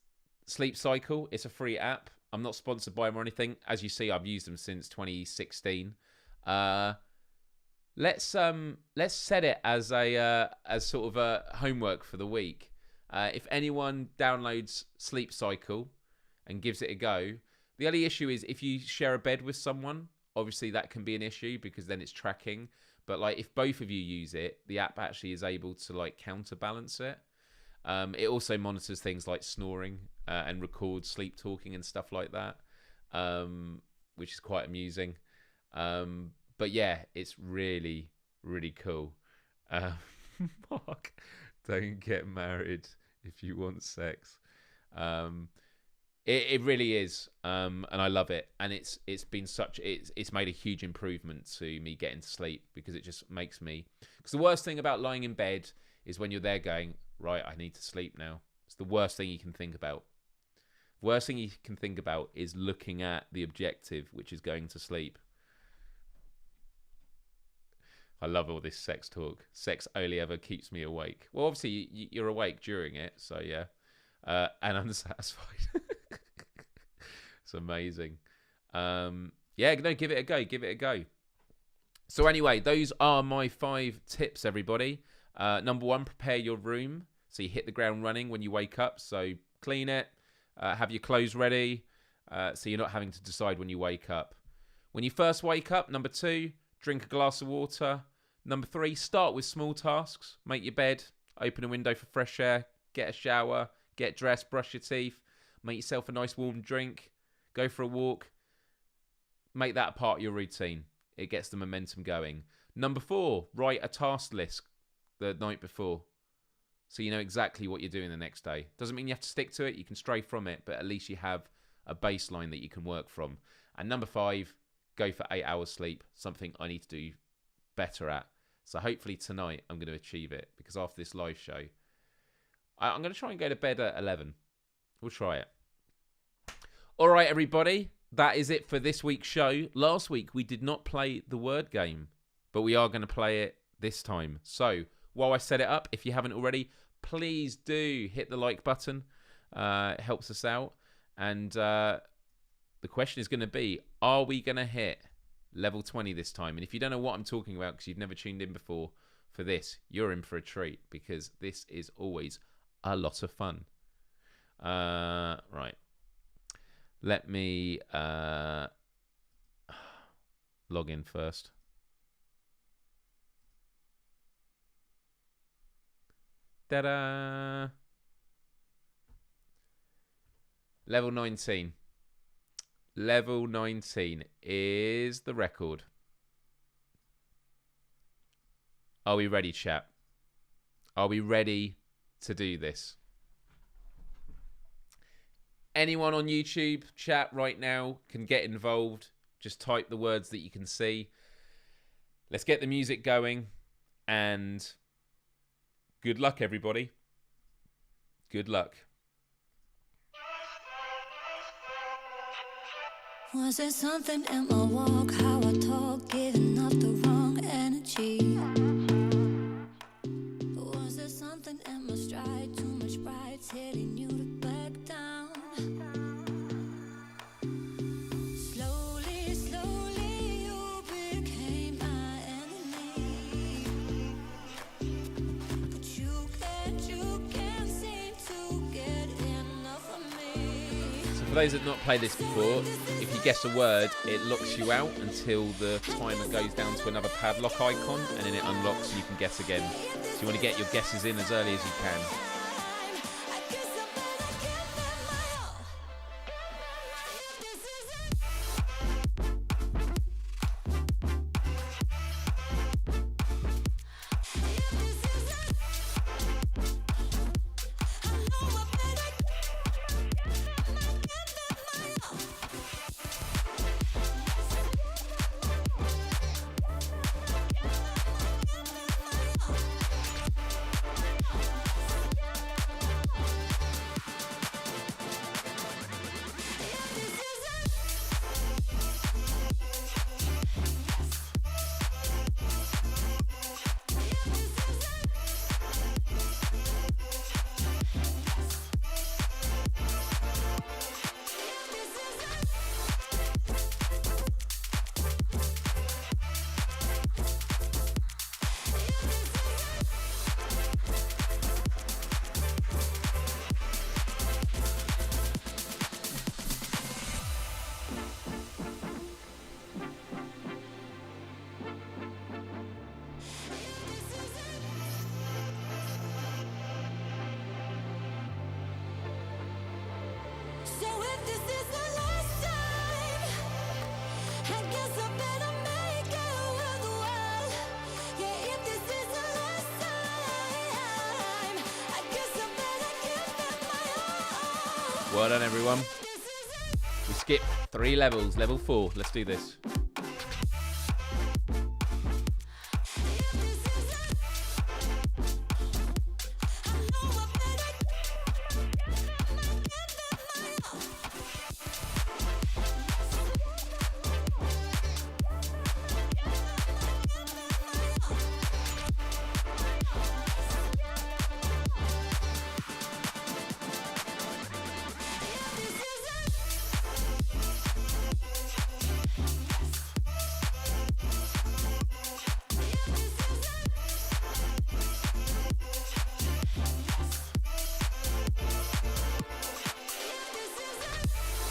Sleep Cycle. It's a free app. I'm not sponsored by them or anything. As you see, I've used them since 2016. Let's set it as sort of a homework for the week. If anyone downloads Sleep Cycle and gives it a go, the only issue is if you share a bed with someone, obviously that can be an issue because then it's tracking. But like if both of you use it, the app actually is able to like counterbalance it. It also monitors things like snoring and records sleep talking and stuff like that, which is quite amusing. But it's really, really cool. Mark, don't get married if you want sex. It really is, and I love it. And it's made a huge improvement to me getting to sleep because it just makes me. Because the worst thing about lying in bed is when you're there going, right, I need to sleep now. It's the worst thing you can think about. Worst thing you can think about is looking at the objective, which is going to sleep. I love all this sex talk. Sex only ever keeps me awake. Well, obviously, you're awake during it, so and unsatisfied. It's amazing. No, give it a go. Give it a go. So anyway, those are my 5 tips, everybody. Number 1, prepare your room so you hit the ground running when you wake up. So clean it, have your clothes ready, so you're not having to decide when you wake up. When you first wake up, number 2, drink a glass of water. Number 3, start with small tasks. Make your bed, open a window for fresh air, get a shower, get dressed, brush your teeth, make yourself a nice warm drink, go for a walk. Make that a part of your routine. It gets the momentum going. Number 4, write a task list the night before so you know exactly what you're doing the next day. Doesn't mean you have to stick to it. You can stray from it, but at least you have a baseline that you can work from. And number 5, go for 8 hours sleep, something I need to do better at. So hopefully tonight I'm going to achieve it because after this live show, I'm going to try and go to bed at 11. We'll try it. All right, everybody. That is it for this week's show. Last week, we did not play the word game, but we are going to play it this time. So while I set it up, if you haven't already, please do hit the like button. It helps us out. And the question is going to be, are we going to hit level 20 this time? And if you don't know what I'm talking about because you've never tuned in before for this, you're in for a treat because this is always a lot of fun. Right. Let me log in first. Ta-da! Level 19. Level 19 is the record. Are we ready, chat? Are we ready to do this? Anyone on YouTube chat right now can get involved. Just type the words that you can see. let's get the music going, and good luck, everybody. Good luck. Was there something in my walk, how I talk, giving up the wrong energy? Was there something in my stride, too much pride, telling you to back down? Slowly, slowly you became my enemy. But you can't seem to get enough of me. So for those that have not played this before, if you guess a word, it locks you out until the timer goes down to another padlock icon, and then it unlocks and you can guess again. So you want to get your guesses in as early as you can. So if this is the last time, I guess I better make it worthwhile. Yeah, if this is the last time, I guess I better give it my all. Well done, everyone. We skipped 3 levels. Level 4. Let's do this.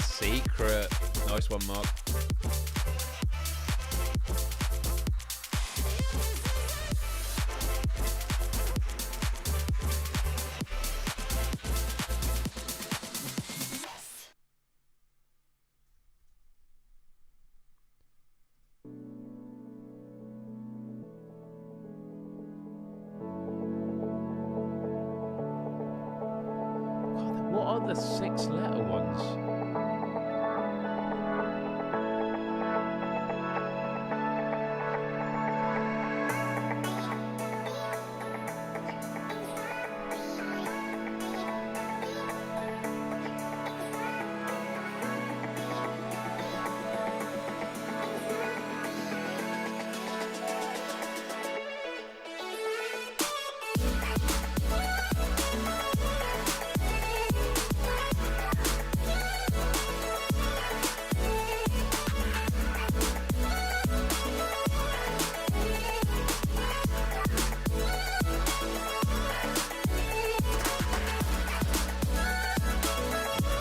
Secret. Nice one, Mark. God, what are the 6-letter ones?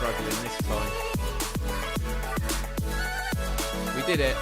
Struggling this time. We did it.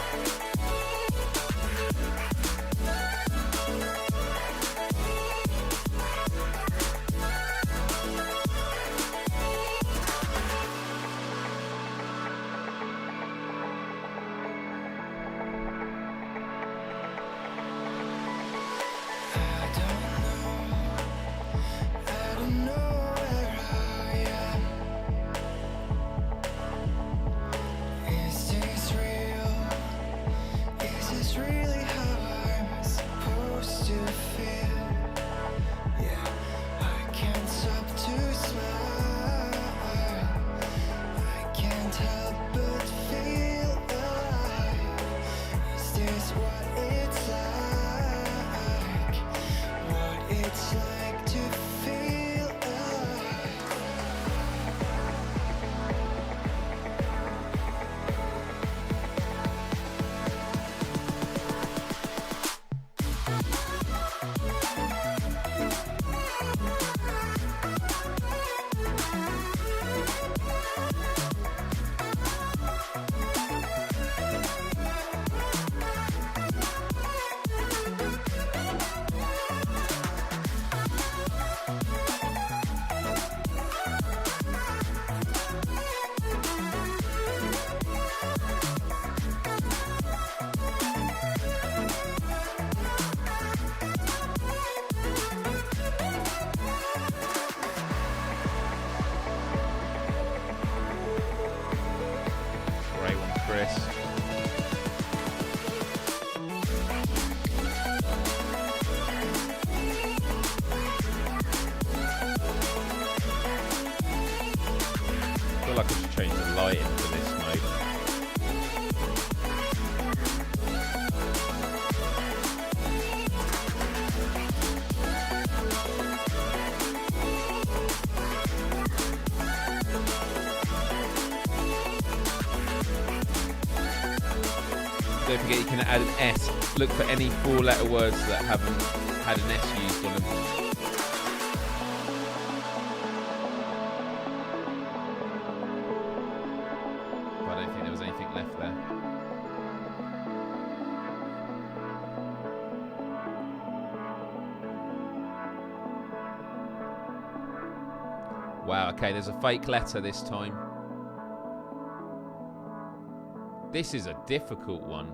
Chris. I feel like I should change the lighting for this mode. Don't forget you can add an S. Look for any 4-letter words that haven't had an S used on them. But I don't think there was anything left there. Wow, okay, there's a fake letter this time. This is a difficult one.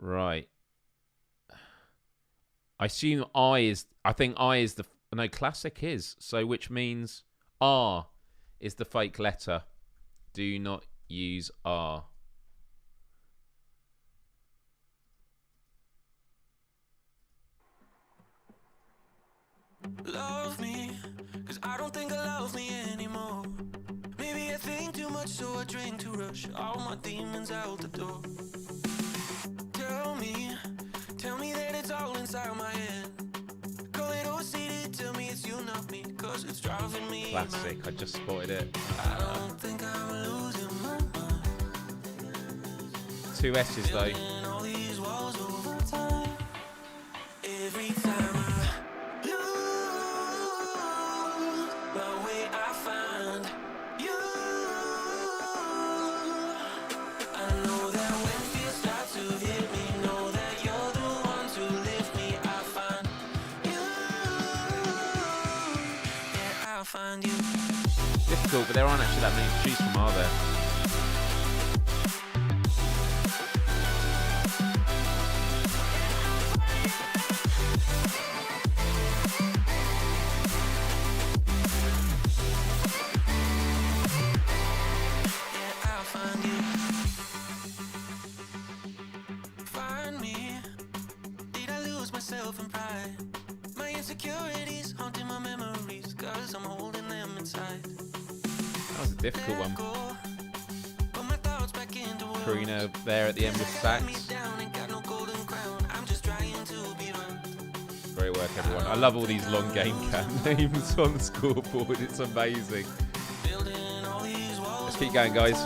Right. I assume I think I is the... No, classic is. So which means R is the fake letter. Do not use R. Love me, cause I don't think I love me anymore. Maybe I think too much, so I drink to rush all my demons out the door. Tell me that it's all inside my head. Call it OCD, tell me it's you, not me, cause it's driving me Classic, mad. I just spotted it. I don't think I'm losing my mind. 2 S's though. Building all these walls over time. Every time I lose my way, I find you. I know that when fears start to hit me, know that you're the one to lift me. I find you. Yeah, I'll find you. Difficult, but there aren't actually that many to choose from, are there? Difficult one. Karina there at the end with sax. Great work, everyone. I love all these long game cat names on the scoreboard. It's amazing. Let's keep going, guys.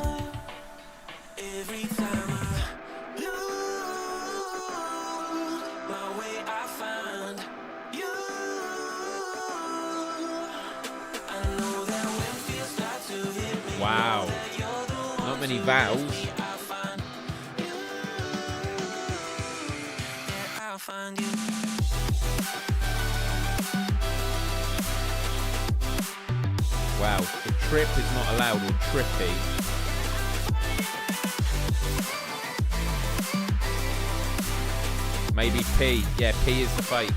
Wow, not many vowels. Wow, the trip is not allowed, or trippy. Maybe P. Yeah, P is the fake.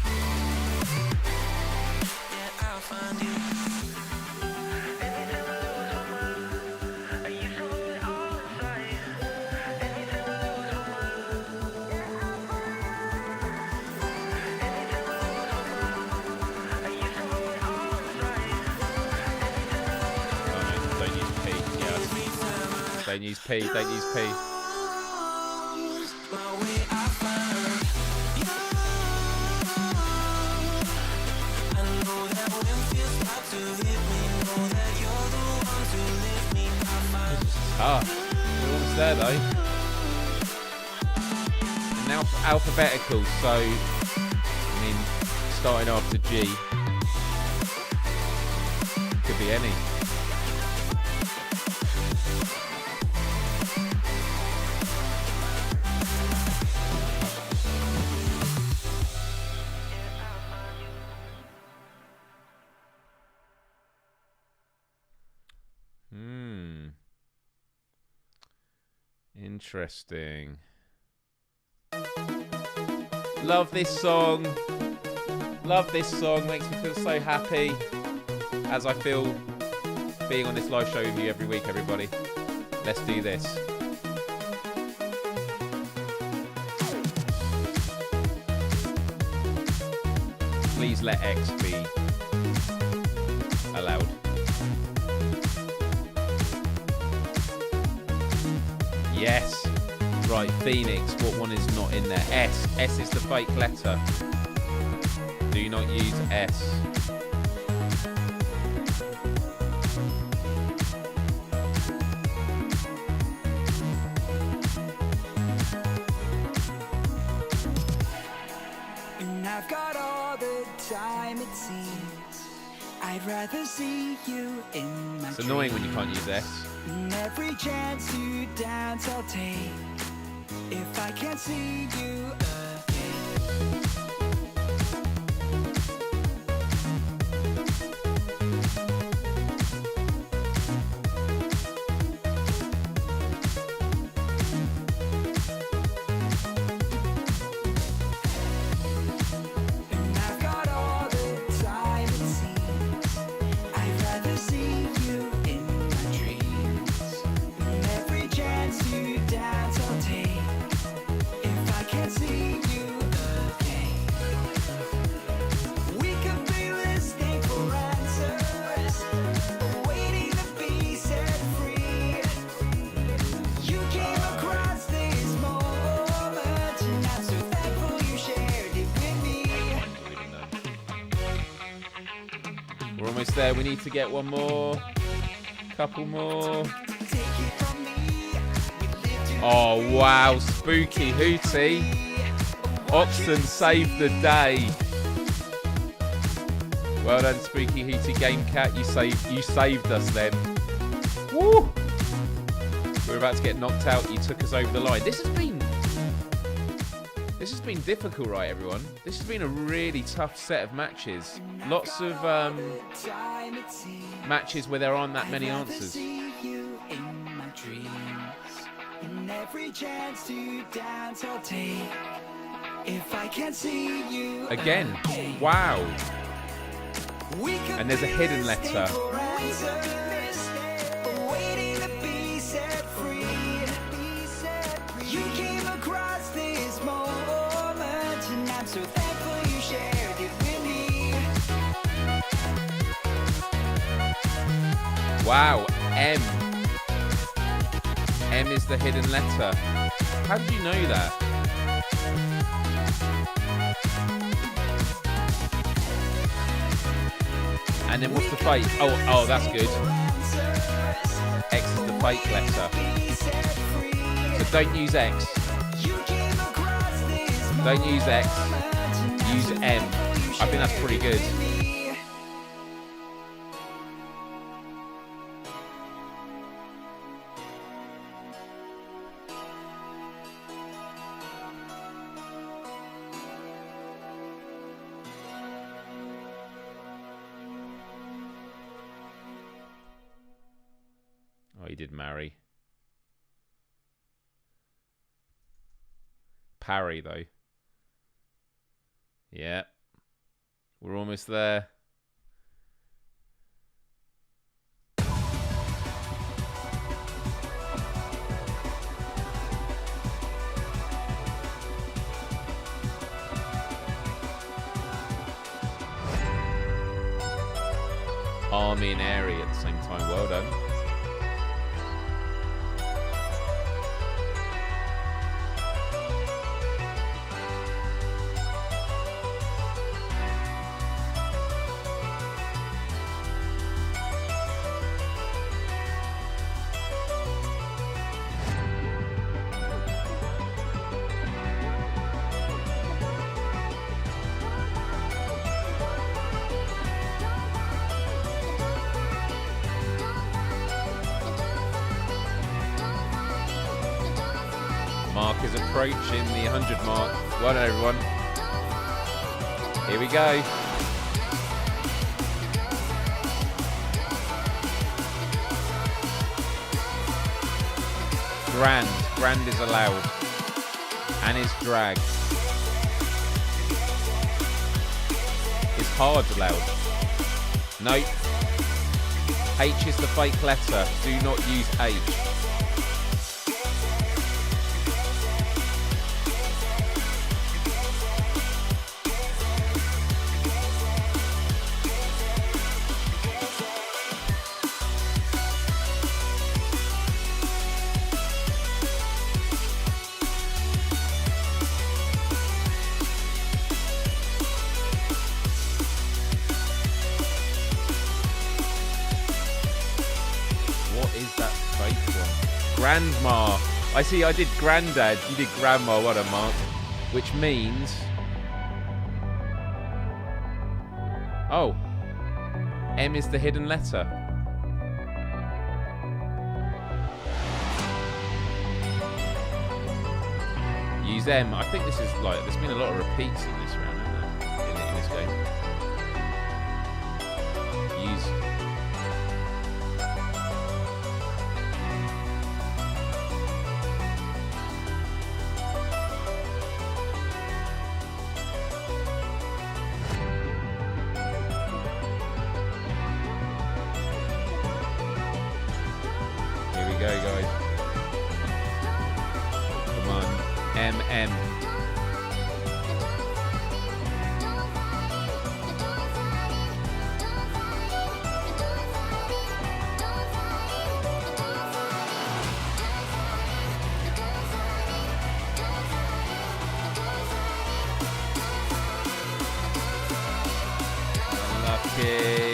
Don't use P, don't use P. Ah, we're almost there though. And now alphabetical, so I mean starting after G. Could be any. Interesting. Love this song. Love this song. Makes me feel so happy as I feel being on this live show with you every week, everybody. Let's do this. Please let X be allowed. Yes. Right, Phoenix. What one is not in there? S. S is the fake letter. Do not use S. And I've got all the time it seems. I'd rather see you in my It's annoying when you can't use S. And every chance to dance I'll take. If I can't see you again. And I've got all the time it seems. I'd rather see you in my dreams. And every chance to dance I'll take. If I can't see you again. We could be listening for answers, waiting to be set free. You came across this moment, and I'm so thankful you shared it with me. We're almost there. We need to get one more. Couple more. Take it from me. We lived your Oh, wow. Spooky Hootie. Oxen saved the day. Well done, Spooky Hootie Game Cat. You saved us then. Woo! We were about to get knocked out. You took us over the line. This has been difficult, right, everyone? This has been a really tough set of matches. Lots of time it seems. matches where there aren't that many I'd rather answers. see you in my dreams. And every chance to dance I'll take. If I can't see you Again. Wow. We could And there's a be hidden listening letter. for answers, waiting to be set free. You came across this moment, and I'm so thankful you shared it with me. Wow. M. M is the hidden letter. How did you know that? And then what's the fake? Oh, that's good. X is the fake letter. So don't use X. Don't use X. Use M. I think that's pretty good. Oh, he did marry. Parry, though. Yeah. We're almost there. Army and Airy at the same time. Well done. Mark is approaching the 100 mark. Well done, everyone. Here we go. Grand is allowed. And is drag. cards allowed? Nope. H is the fake letter. Do not use H. Grandma. I see I did granddad, you did grandma, what a mark. Which means... Oh. M is the hidden letter. Use M. I think this is like, there's been a lot of repeats in this round, hasn't there? In this game. Use... Go, guys. Come on. MM. Unlucky.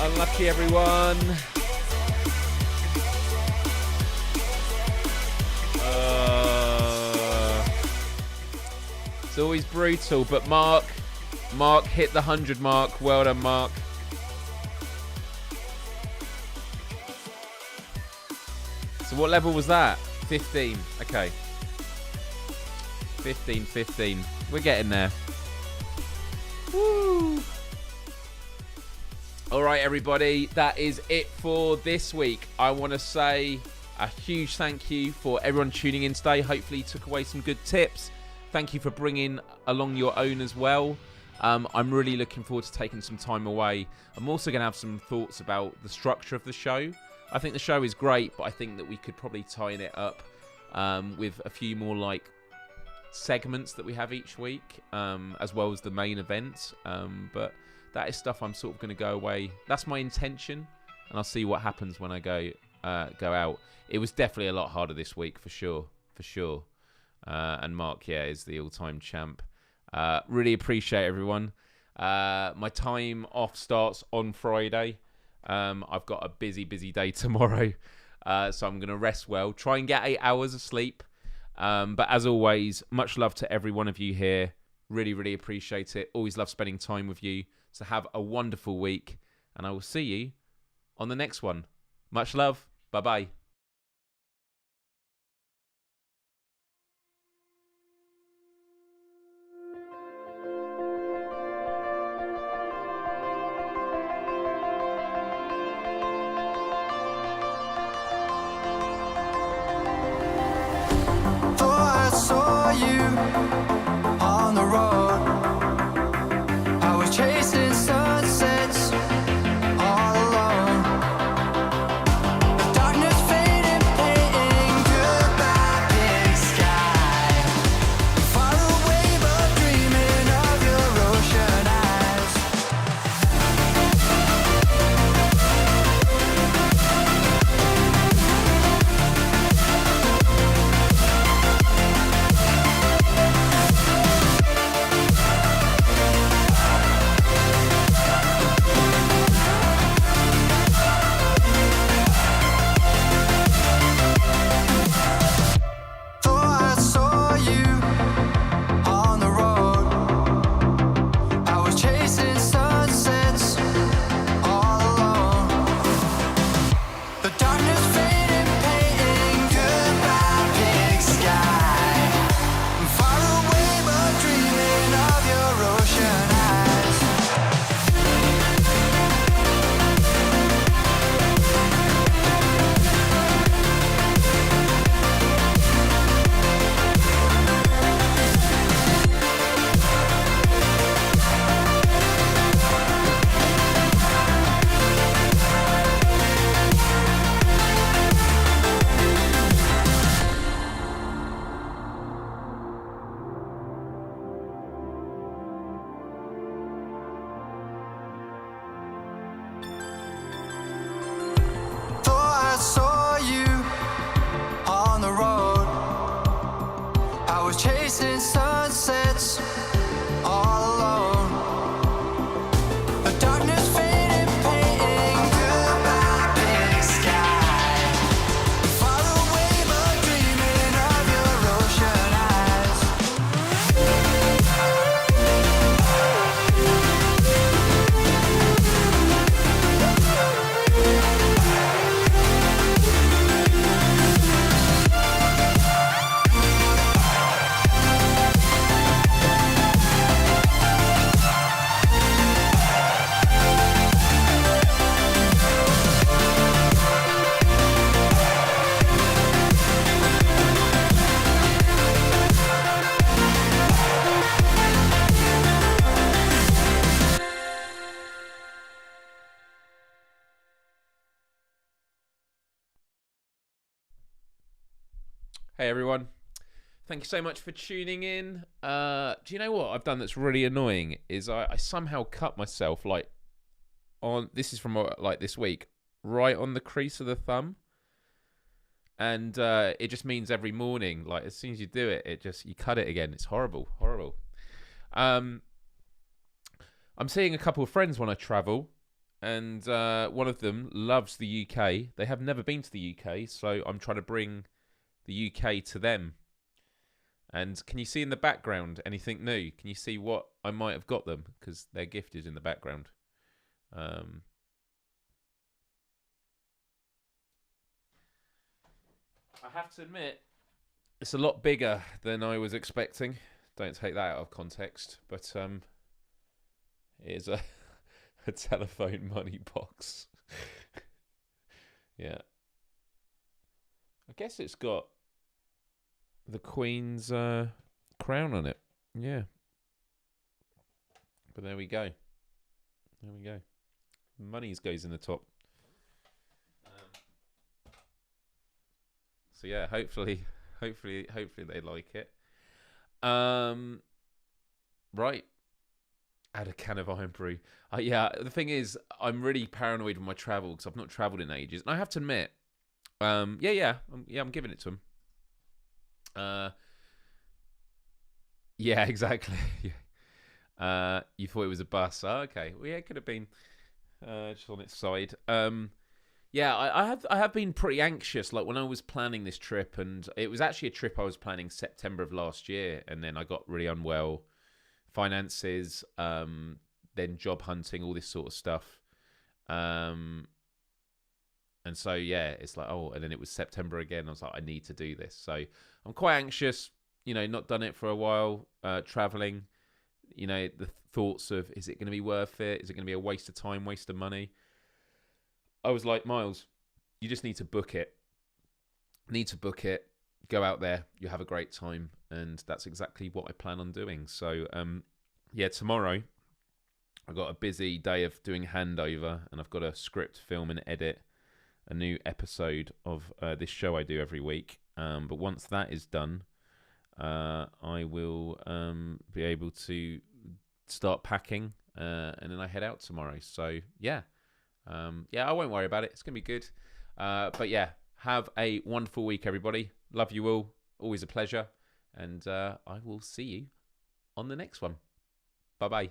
Unlucky, everyone. It's always brutal, but Mark hit the 100 mark. Well done, Mark. So what level was that? 15. Okay. 15. We're getting there. Woo! All right, everybody, that is it for this week. I want to say a huge thank you for everyone tuning in today. Hopefully you took away some good tips. Thank you for bringing along your own as well. I'm really looking forward to taking some time away. I'm also going to have some thoughts about the structure of the show. I think the show is great, but I think that we could probably tie it up with a few more like segments that we have each week, as well as the main event. But that is stuff I'm sort of going to go away. That's my intention, and I'll see what happens when I go out. It was definitely a lot harder this week, for sure. And Mark, yeah, is the all-time champ. Really appreciate everyone. My time off starts on Friday. I've got a busy day tomorrow, so I'm going to rest well. Try and get 8 hours of sleep. But as always, much love to every one of you here. Really appreciate it. Always love spending time with you. So have a wonderful week, and I will see you on the next one. Much love. Bye-bye. Thought I saw you on the road. I was chasing sunsets all alone. The darkness fading, painting goodbye, big sky. Far away, but dreaming of your ocean eyes. Hey everyone. Thank you so much for tuning in. Do you know what I've done that's really annoying is I somehow cut myself like on, this is from like this week, right on the crease of the thumb. And it just means every morning, like as soon as you do it, you cut it again. It's horrible, horrible. I'm seeing a couple of friends when I travel, and one of them loves the UK. They have never been to the UK, so I'm trying to bring the UK to them. And can you see in the background anything new? Can you see what I might have got them? Because their gift is in the background. I have to admit, it's a lot bigger than I was expecting. Don't take that out of context. But it is a telephone money box. Yeah. I guess it's got the Queen's crown on it. Yeah. But there we go. There we go. Monies goes in the top. So yeah, hopefully they like it. Right. Add a can of iron brew. Yeah, the thing is, I'm really paranoid with my travel because I've not travelled in ages, and I have to admit, I'm giving it to him. Yeah, exactly. You thought it was a bus. Oh, okay. Well, yeah, it could have been just on its side. Yeah, I have been pretty anxious. Like when I was planning this trip, and it was actually a trip I was planning September of last year, and then I got really unwell, finances, then job hunting, all this sort of stuff. And so yeah, it's like, oh, and then it was September again. I was like, I need to do this. So I'm quite anxious. You know, not done it for a while. Traveling. You know, the thoughts of, is it going to be worth it? Is it going to be a waste of time, waste of money? I was like, Myles, you just need to book it. Go out there. You have a great time. And that's exactly what I plan on doing. So, yeah, tomorrow I've got a busy day of doing handover, and I've got a script, film, and edit a new episode of this show I do every week. But once that is done, I will be able to start packing, and then I head out tomorrow. So, yeah. I won't worry about it. It's going to be good. But yeah, have a wonderful week, everybody. Love you all. Always a pleasure. And I will see you on the next one. Bye-bye.